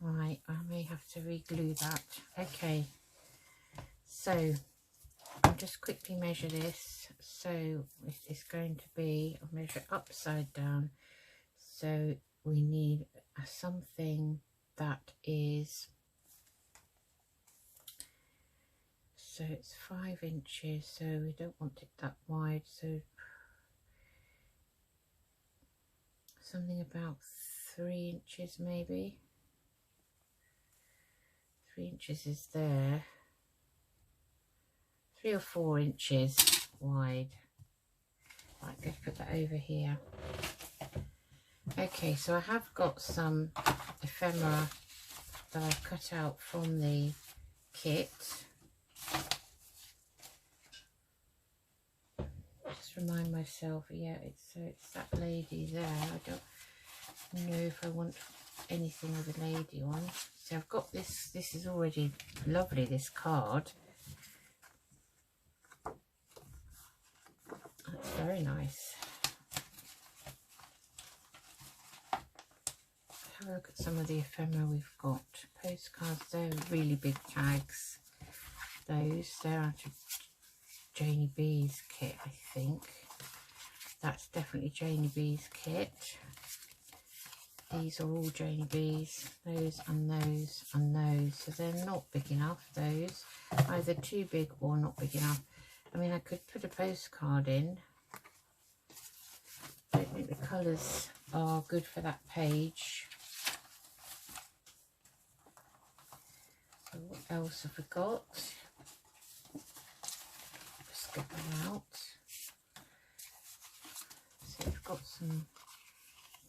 Right, I may have to re-glue that. Okay, so I'll just quickly measure this. So it's going to be, I'll measure it upside down. So we need something that is, so it's 5 inches, so we don't want it that wide, so something about 3 inches maybe. 3 inches is there. 3 or 4 inches wide. Right, let's put that over here. Okay, so I have got some ephemera that I've cut out from the kit. Just remind myself, yeah, it's that lady there. I don't know if I want anything with a lady on. So I've got this. This is already lovely, this card. That's very nice. Have a look at some of the ephemera we've got. Postcards, they're really big tags. They're out of Janeyb's kit, I think. That's definitely Janeyb's kit. These are all Janey's, those and those and those. So they're not big enough, those. Either too big or not big enough. I mean, I could put a postcard in. I don't think the colours are good for that page. So what else have we got? Just get that out. So we've got some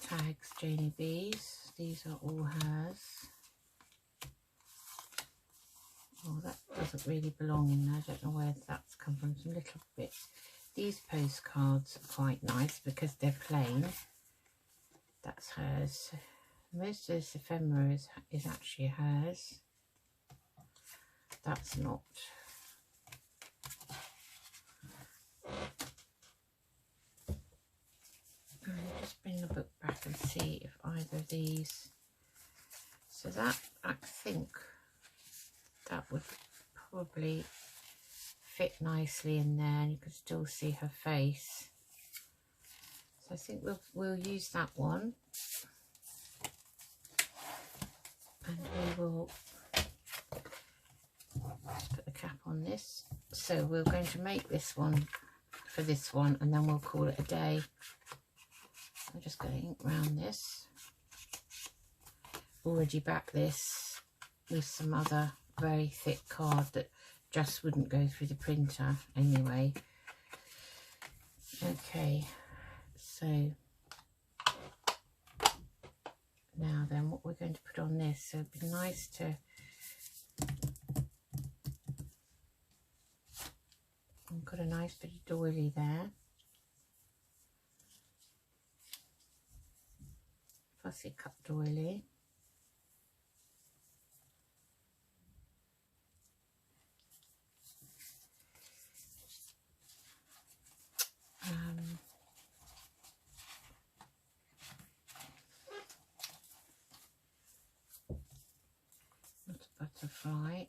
tags, Janey's. These are all hers. Oh, that doesn't really belong in there. I don't know where that's come from. Some little bits. These postcards are quite nice because they're plain. That's hers. Most of this ephemera is actually hers. That's not. I'll just bring the book back and see if either of these. So that, I think that would probably fit nicely in there, and you can still see her face. So I think we'll use that one, and we will just put the cap on this. So we're going to make this one for this one, and then we'll call it a day. I'm just going to ink round this. Already back this with some other very thick card that just wouldn't go through the printer anyway. Okay, so now then what we're going to put on this, so it'd be nice to I've got a nice bit of doily there. Fussy cut doily. Not a butterfly.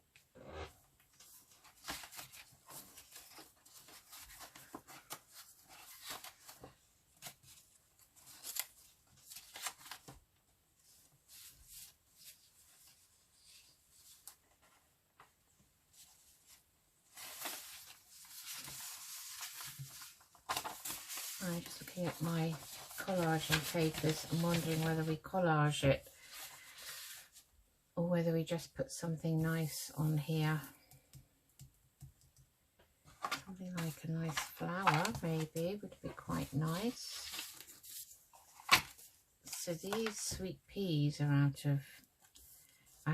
I'm just looking at my collaging papers and wondering whether we collage it or whether we just put something nice on here. Something like a nice flower maybe would be quite nice. So these sweet peas are out of, I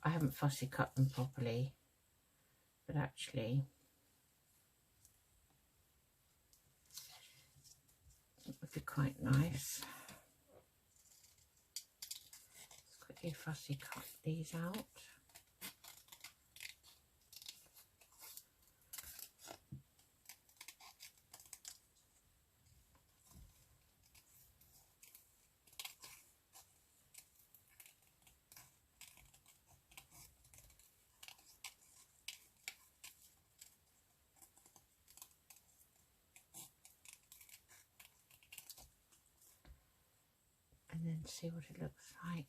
haven't fussy cut them properly, but actually it would be quite nice. Let's quickly fussy cut these out. And then see what it looks like.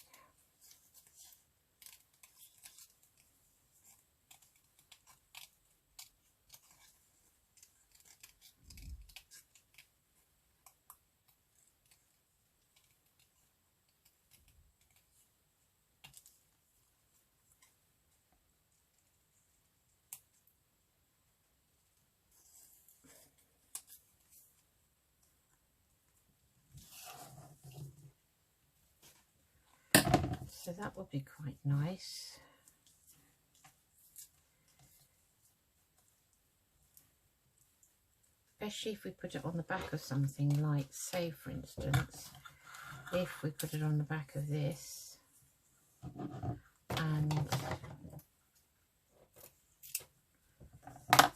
So that would be quite nice. Especially if we put it on the back of something like, say for instance, if we put it on the back of this, and add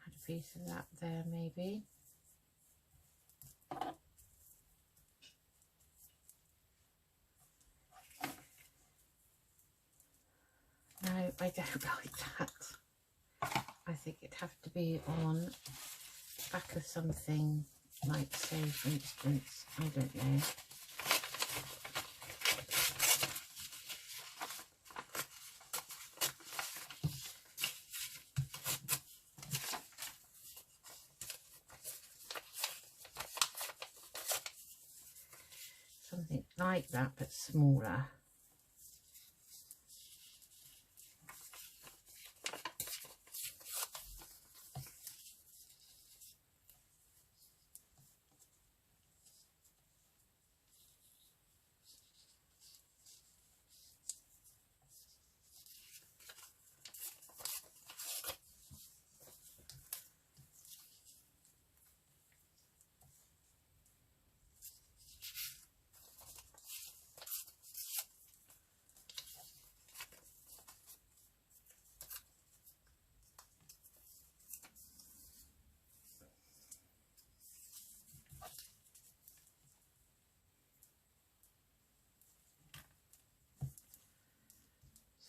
a piece of that there maybe. No, I don't like that. I think it'd have to be on the back of something, like, say, for instance, I don't know. Something like that, but smaller.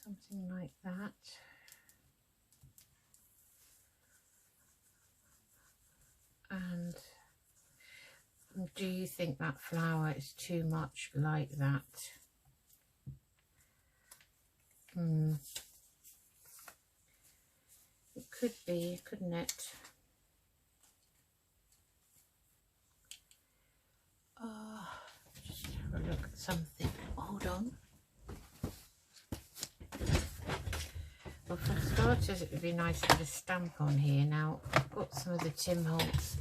Something like that. And do you think that flower is too much like that? It could be, couldn't it? Just have a look at something. Hold on. Well, for starters, it would be nice to put a stamp on here. Now, I've got some of the Tim Holtz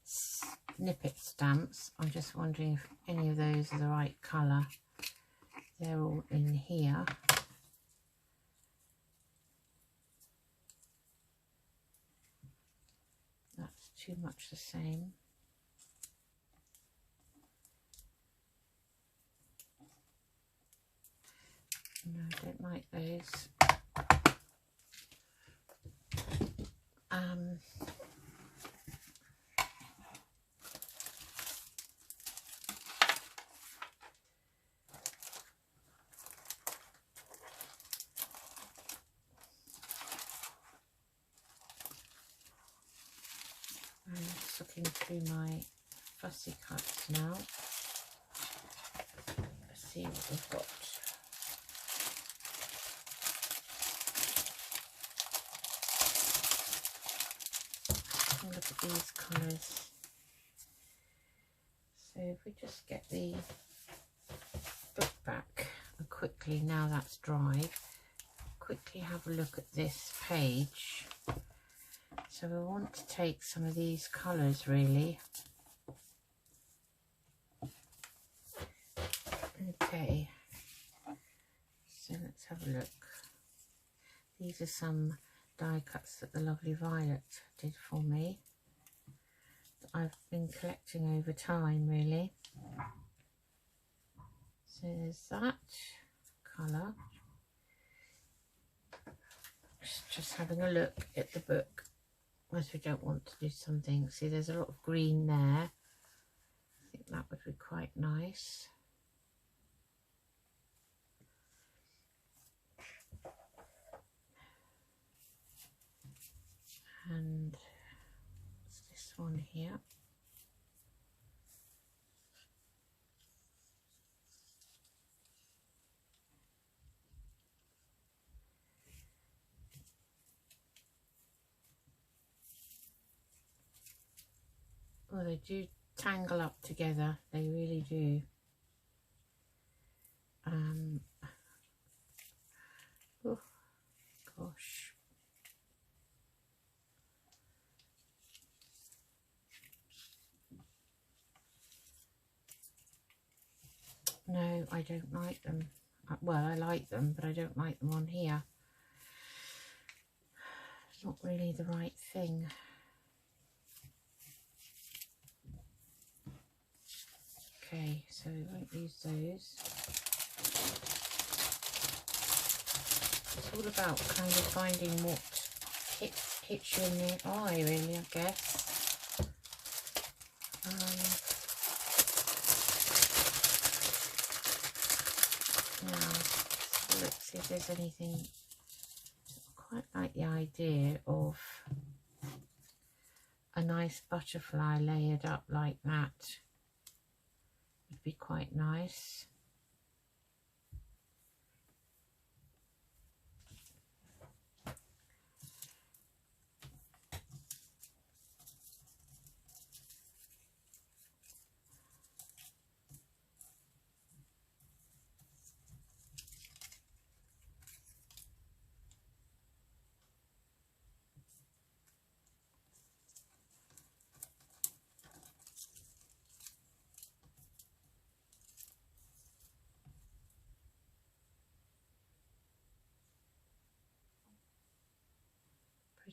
snippet stamps. I'm just wondering if any of those are the right colour. They're all in here. That's too much the same. No, I don't like those. I'm just looking through my fussy cuts now. Let's see what we've got. Look at these colours. So if we just get the book back quickly, now that's dry, quickly have a look at this page. So we want to take some of these colours really. Okay, so let's have a look. These are some die cuts that the lovely Violet did for me, that I've been collecting over time really. So there's that colour. Just having a look at the book, as we don't want to do something. See, there's a lot of green there. I think that would be quite nice. And what's this one here? Oh, they do tangle up together, they really do. Oh gosh. No, I don't like them. Well, I like them, but I don't like them on here. It's not really the right thing. Okay, so we won't use those. all about kind of finding what hits you in the eye, really, I guess. Now, let's see if there's anything. I quite like the idea of a nice butterfly layered up like that. Would be quite nice.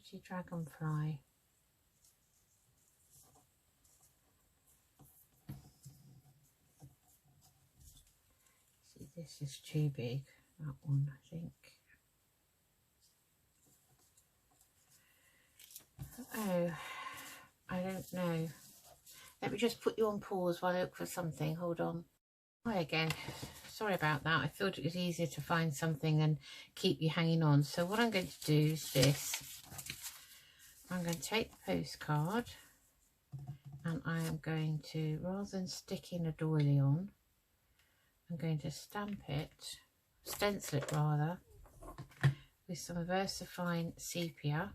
Pretty dragonfly. See, this is too big, that one, I think. Oh, I don't know. Let me just put you on pause while I look for something. Hold on. Hi again. Sorry about that. I thought it was easier to find something and keep you hanging on. So what I'm going to do is this. I'm going to take the postcard and I am going to, rather than sticking a doily on, I'm going to stamp it, stencil it rather, with some VersaFine sepia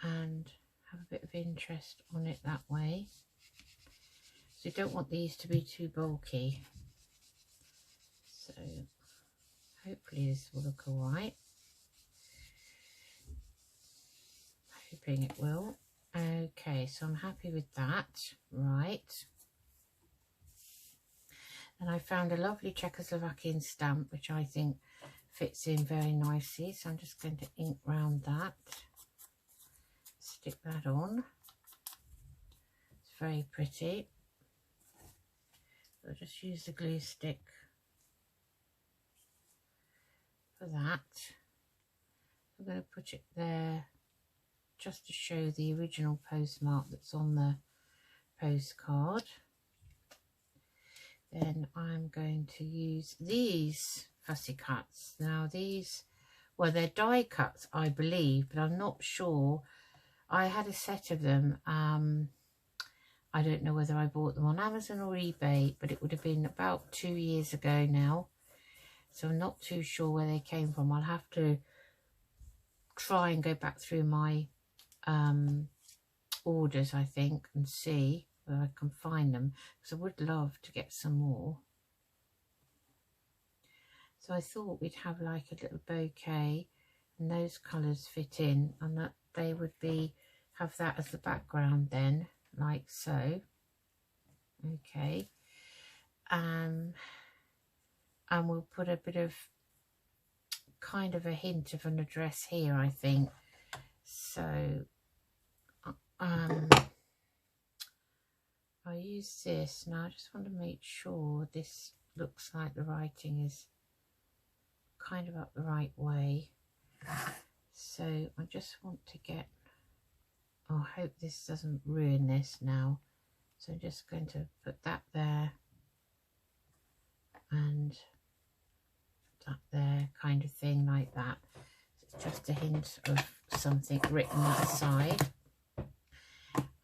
and have a bit of interest on it that way. So you don't want these to be too bulky. So hopefully this will look all right. Hoping it will. Okay, so I'm happy with that. Right. And I found a lovely Czechoslovakian stamp, which I think fits in very nicely. So I'm just going to ink round that. Stick that on. It's very pretty. I'll just use the glue stick for that. I'm going to put it there just to show the original postmark that's on the postcard. Then I'm going to use these fussy cuts. Now these, well, they're die cuts, I believe, but I'm not sure. I had a set of them. I don't know whether I bought them on Amazon or eBay, but it would have been about 2 years ago now. So I'm not too sure where they came from. I'll have to try and go back through my orders, I think, and see where I can find them, because I would love to get some more. So I thought we'd have like a little bouquet and those colours fit in, and that they would be, have that as the background then, like so. Okay. And we'll put a bit of kind of a hint of an address here, I think. So I'll use this. Now I just want to make sure this looks like the writing is kind of up the right way. So I just want to get, oh, I hope this doesn't ruin this now. So I'm just going to put that there and that there, kind of thing, like that. So it's just a hint of something written that side.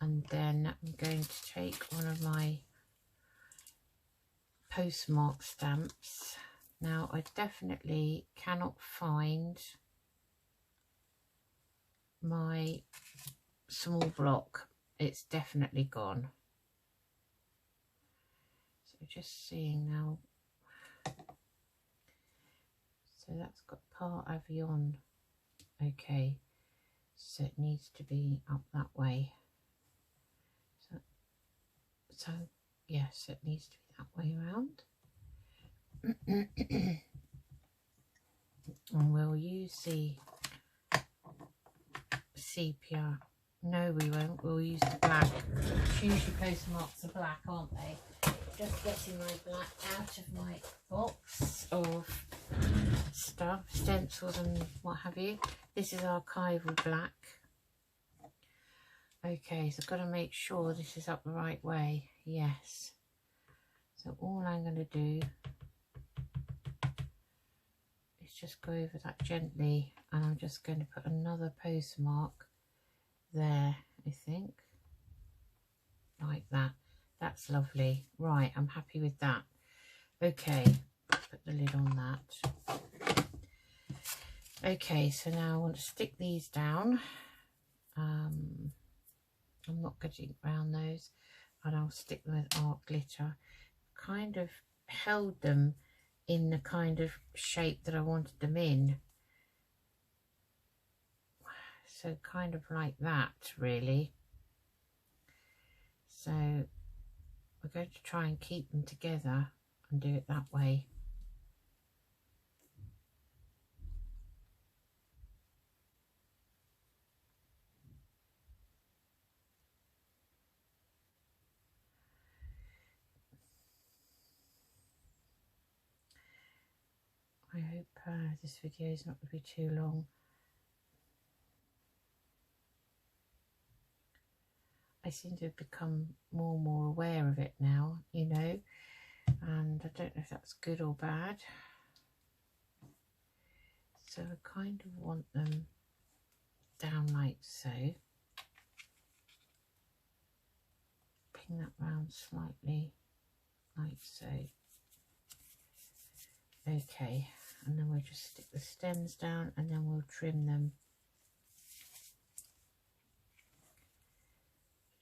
And then I'm going to take one of my postmark stamps. Now I definitely cannot find my small block. It's definitely gone. So just seeing now. So that's got Par Avion. Okay, so it needs to be up that way. So yes, it needs to be that way around. And we'll use the sepia. No, we won't. We'll use the black. Usually postmarks are black, aren't they? Just getting my black out of my box of pencils and what have you. This is archival black. Okay, so I've got to make sure this is up the right way. Yes. So all I'm going to do is just go over that gently, and I'm just going to put another postmark there, I think, like that. That's lovely. Right, I'm happy with that. Okay, put the lid on that. Okay, so now I want to stick these down. I'm not getting around those, and I'll stick them with art glitter. Kind of held them in the kind of shape that I wanted them in. So kind of like that, really. So we're going to try and keep them together and do it that way. I hope this video is not going to be too long. I seem to have become more and more aware of it now, you know, and I don't know if that's good or bad. So I kind of want them down like so. Ping that round slightly like so. Okay, and then we'll just stick the stems down, and then we'll trim them.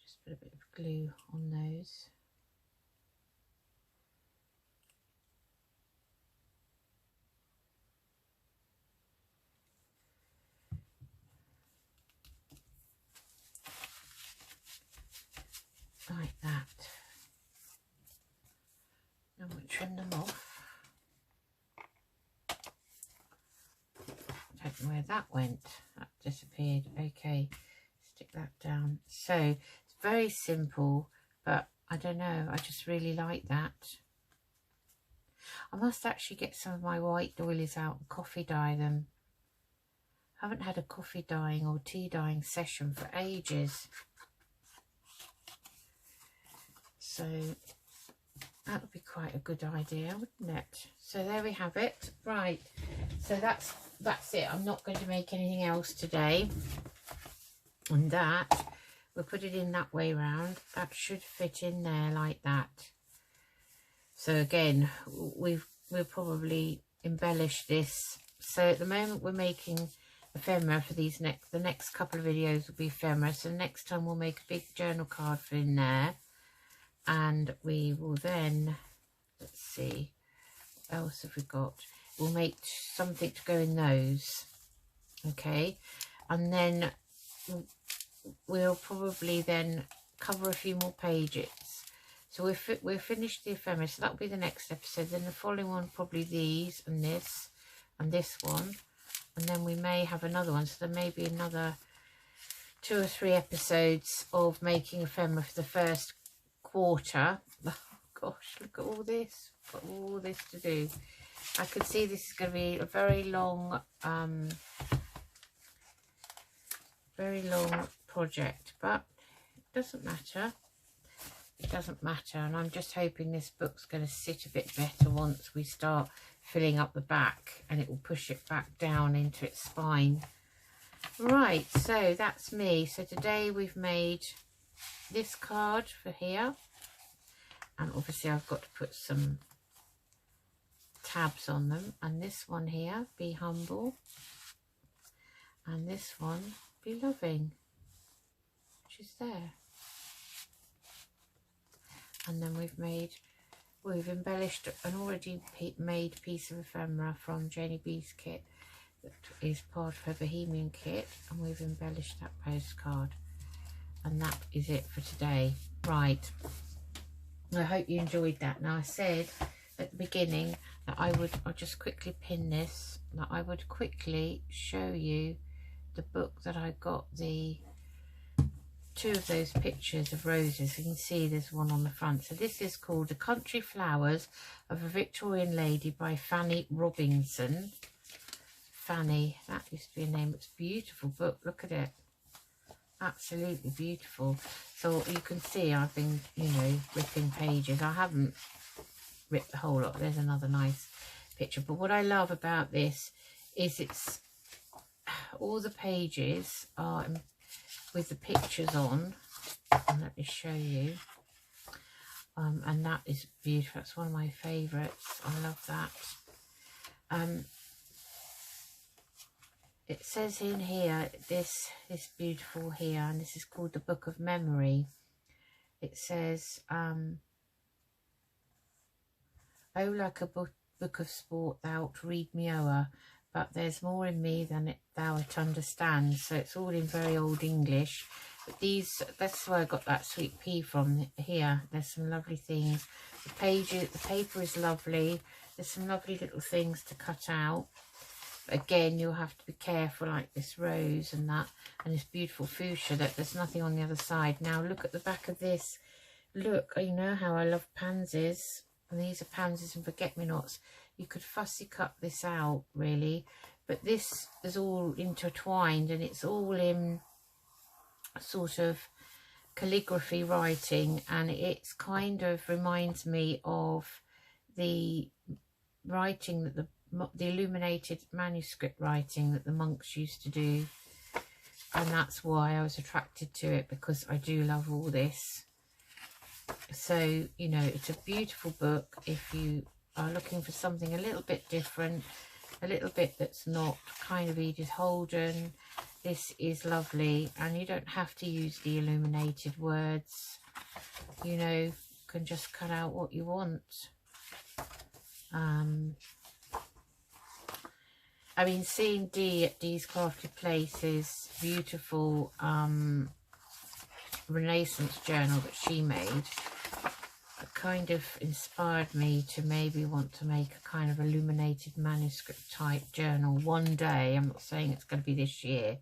Just put a bit of glue on those. Like that. And we'll trim them off. Don't know where that went. That disappeared. Okay, stick that down. So it's very simple, but I don't know, I just really like that. I must actually get some of my white doilies out and coffee dye them. I haven't had a coffee dyeing or tea dyeing session for ages. So that would be quite a good idea, wouldn't it? So there we have it. Right, so that's it. I'm not going to make anything else today. And that, we'll put it in that way round. That should fit in there like that. So again, we'll probably embellish this. So at the moment we're making ephemera for these the next couple of videos will be ephemera. So next time we'll make a big journal card for in there. And we will then, let's see, what else have we got? We'll make something to go in those, okay? And then we'll probably then cover a few more pages. So we'll finish the ephemera, so that'll be the next episode. Then the following one, probably these and this one. And then we may have another one, so there may be another 2 or 3 episodes of making ephemera for the first quarter. Oh gosh, look at all this. Got all this to do. I can see this is going to be a very long project, but it doesn't matter. It doesn't matter, and I'm just hoping this book's going to sit a bit better once we start filling up the back, and it will push it back down into its spine. Right, so that's me. So today we've made this card for here, and obviously I've got to put some tabs on them, and this one here, be humble, and this one, be loving, which is there. And then we've embellished an already made piece of ephemera from Janeyb's kit that is part of her Bohemian kit, and we've embellished that postcard. And that is it for today. Right, I hope you enjoyed that. Now I said at the beginning that I'll just quickly pin this, that I would quickly show you the book that I got, the 2 of those pictures of roses. You can see there's one on the front. So this is called The Country Flowers of a Victorian Lady by Fanny Robinson. Fanny. That used to be a name. It's a beautiful book. Look at it. Absolutely beautiful. So you can see I've been, you know, ripping pages. I haven't ripped the whole lot. There's another nice picture. But what I love about this is it's all the pages are with the pictures on. And let me show you. And that is beautiful. That's one of my favourites. I love that. It says in here, this is beautiful here, and this is called the Book of Memory. It says, oh, like a book of sport, thou'lt read me o'er, but there's more in me than thou'lt understand. So it's all in very old English. But these, that's where I got that sweet pea from here. There's some lovely things. The paper is lovely. There's some lovely little things to cut out. Again, you'll have to be careful, like this rose and that, and this beautiful fuchsia, that there's nothing on the other side. Now look at the back of this. Look, you know how I love pansies, and these are pansies and forget-me-nots. You could fussy cut this out, really, but this is all intertwined, and it's all in sort of calligraphy writing, and it's kind of reminds me of the writing that the illuminated manuscript writing that the monks used to do, and that's why I was attracted to it, because I do love all this. So, you know, it's a beautiful book if you are looking for something a little bit different, a little bit that's not kind of Edith Holden. This is lovely, and you don't have to use the illuminated words, you know, you can just cut out what you want. I mean, seeing Dee at Dee's Crafty Places, beautiful Renaissance journal that she made, kind of inspired me to maybe want to make a kind of illuminated manuscript type journal one day. I'm not saying it's going to be this year,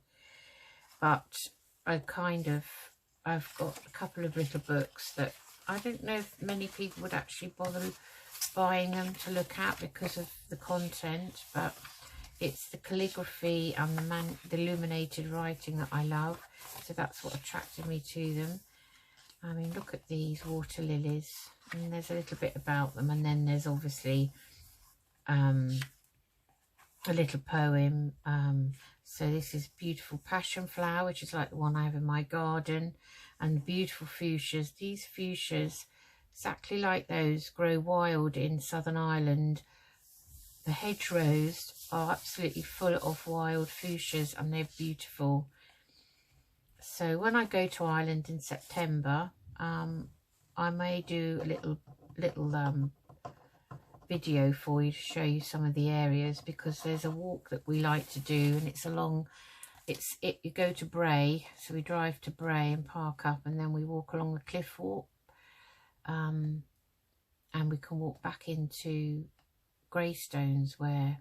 but I've got a couple of little books that I don't know if many people would actually bother buying them to look at because of the content, but it's the calligraphy and the illuminated writing that I love, so that's what attracted me to them. I mean, look at these water lilies, and there's a little bit about them, and then there's obviously a little poem. So this is beautiful passion flower, which is like the one I have in my garden, and beautiful fuchsias. These fuchsias, exactly like those, grow wild in Southern Ireland. The hedgerows are absolutely full of wild fuchsias, and they're beautiful. So when I go to Ireland in September, I may do a little video for you to show you some of the areas, because there's a walk that we like to do, and it's along, you go to Bray, so we drive to Bray and park up, and then we walk along the cliff walk, and we can walk back into Greystones where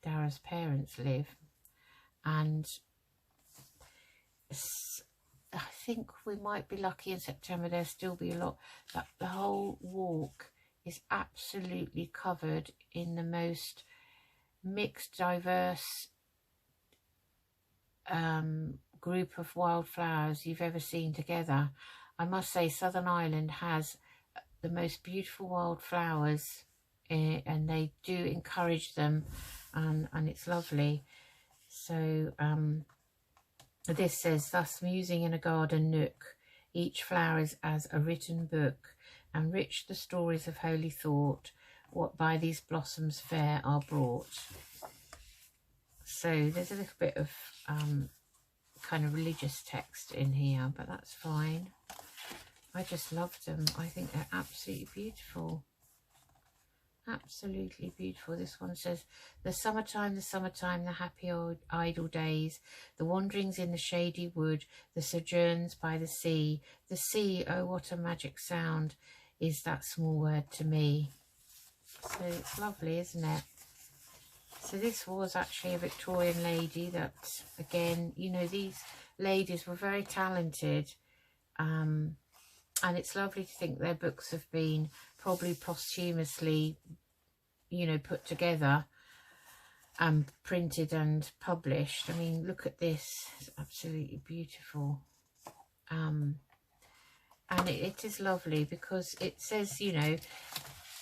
Dara's parents live. And I think we might be lucky in September, there'll still be a lot, but the whole walk is absolutely covered in the most mixed, diverse group of wildflowers you've ever seen together. I must say, Southern Ireland has the most beautiful wildflowers, and they do encourage them, and it's lovely. So this says, thus musing in a garden nook, each flower is as a written book, and rich the stories of holy thought, what by these blossoms fair are brought. So there's a little bit of kind of religious text in here, but that's fine. I just love them. I think they're absolutely beautiful. Absolutely beautiful. This one says, the summertime, the happy old idle days, the wanderings in the shady wood, the sojourns by the sea. The sea, oh what a magic sound is that small word to me. So it's lovely, isn't it? So this was actually a Victorian lady that, again, you know, these ladies were very talented, and it's lovely to think their books have been probably posthumously, you know, put together, printed and published. I mean, look at this, it's absolutely beautiful. And it is lovely because it says, you know,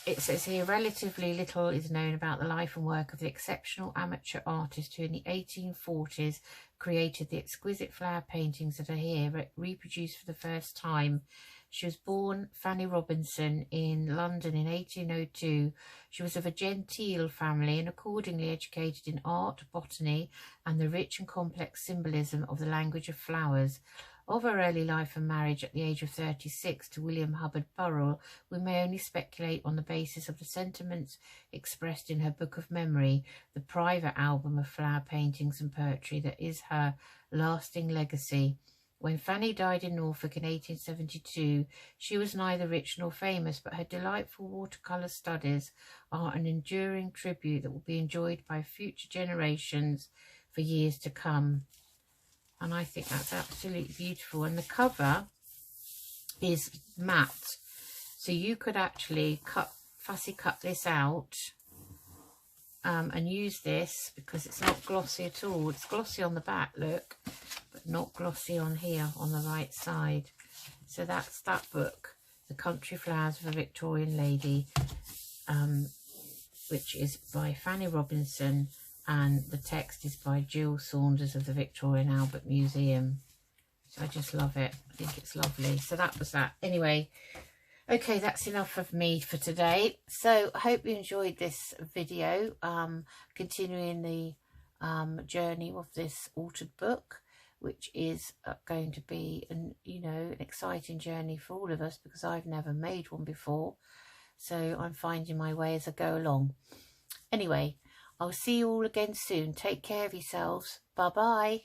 it says here, relatively little is known about the life and work of the exceptional amateur artist who in the 1840s created the exquisite flower paintings that are here reproduced for the first time. She was born Fanny Robinson in London in 1802. She was of a genteel family and accordingly educated in art, botany, and the rich and complex symbolism of the language of flowers. Of her early life and marriage at the age of 36 to William Hubbard Burrell, we may only speculate on the basis of the sentiments expressed in her Book of Memory, the private album of flower paintings and poetry that is her lasting legacy. When Fanny died in Norfolk in 1872, she was neither rich nor famous, but her delightful watercolour studies are an enduring tribute that will be enjoyed by future generations for years to come. And I think that's absolutely beautiful. And the cover is matte, so you could actually fussy cut this out and use this because it's not glossy at all. It's glossy on the back, look, but not glossy on here on the right side. So that's that book, The Country Flowers of a Victorian Lady, which is by Fanny Robinson, and the text is by Jill Saunders of the Victoria and Albert Museum. So I just love it. I think it's lovely. So that was that. Anyway, okay, that's enough of me for today. So I hope you enjoyed this video, continuing the journey of this altered book, which is going to be an exciting journey for all of us because I've never made one before. So I'm finding my way as I go along. Anyway, I'll see you all again soon. Take care of yourselves. Bye-bye.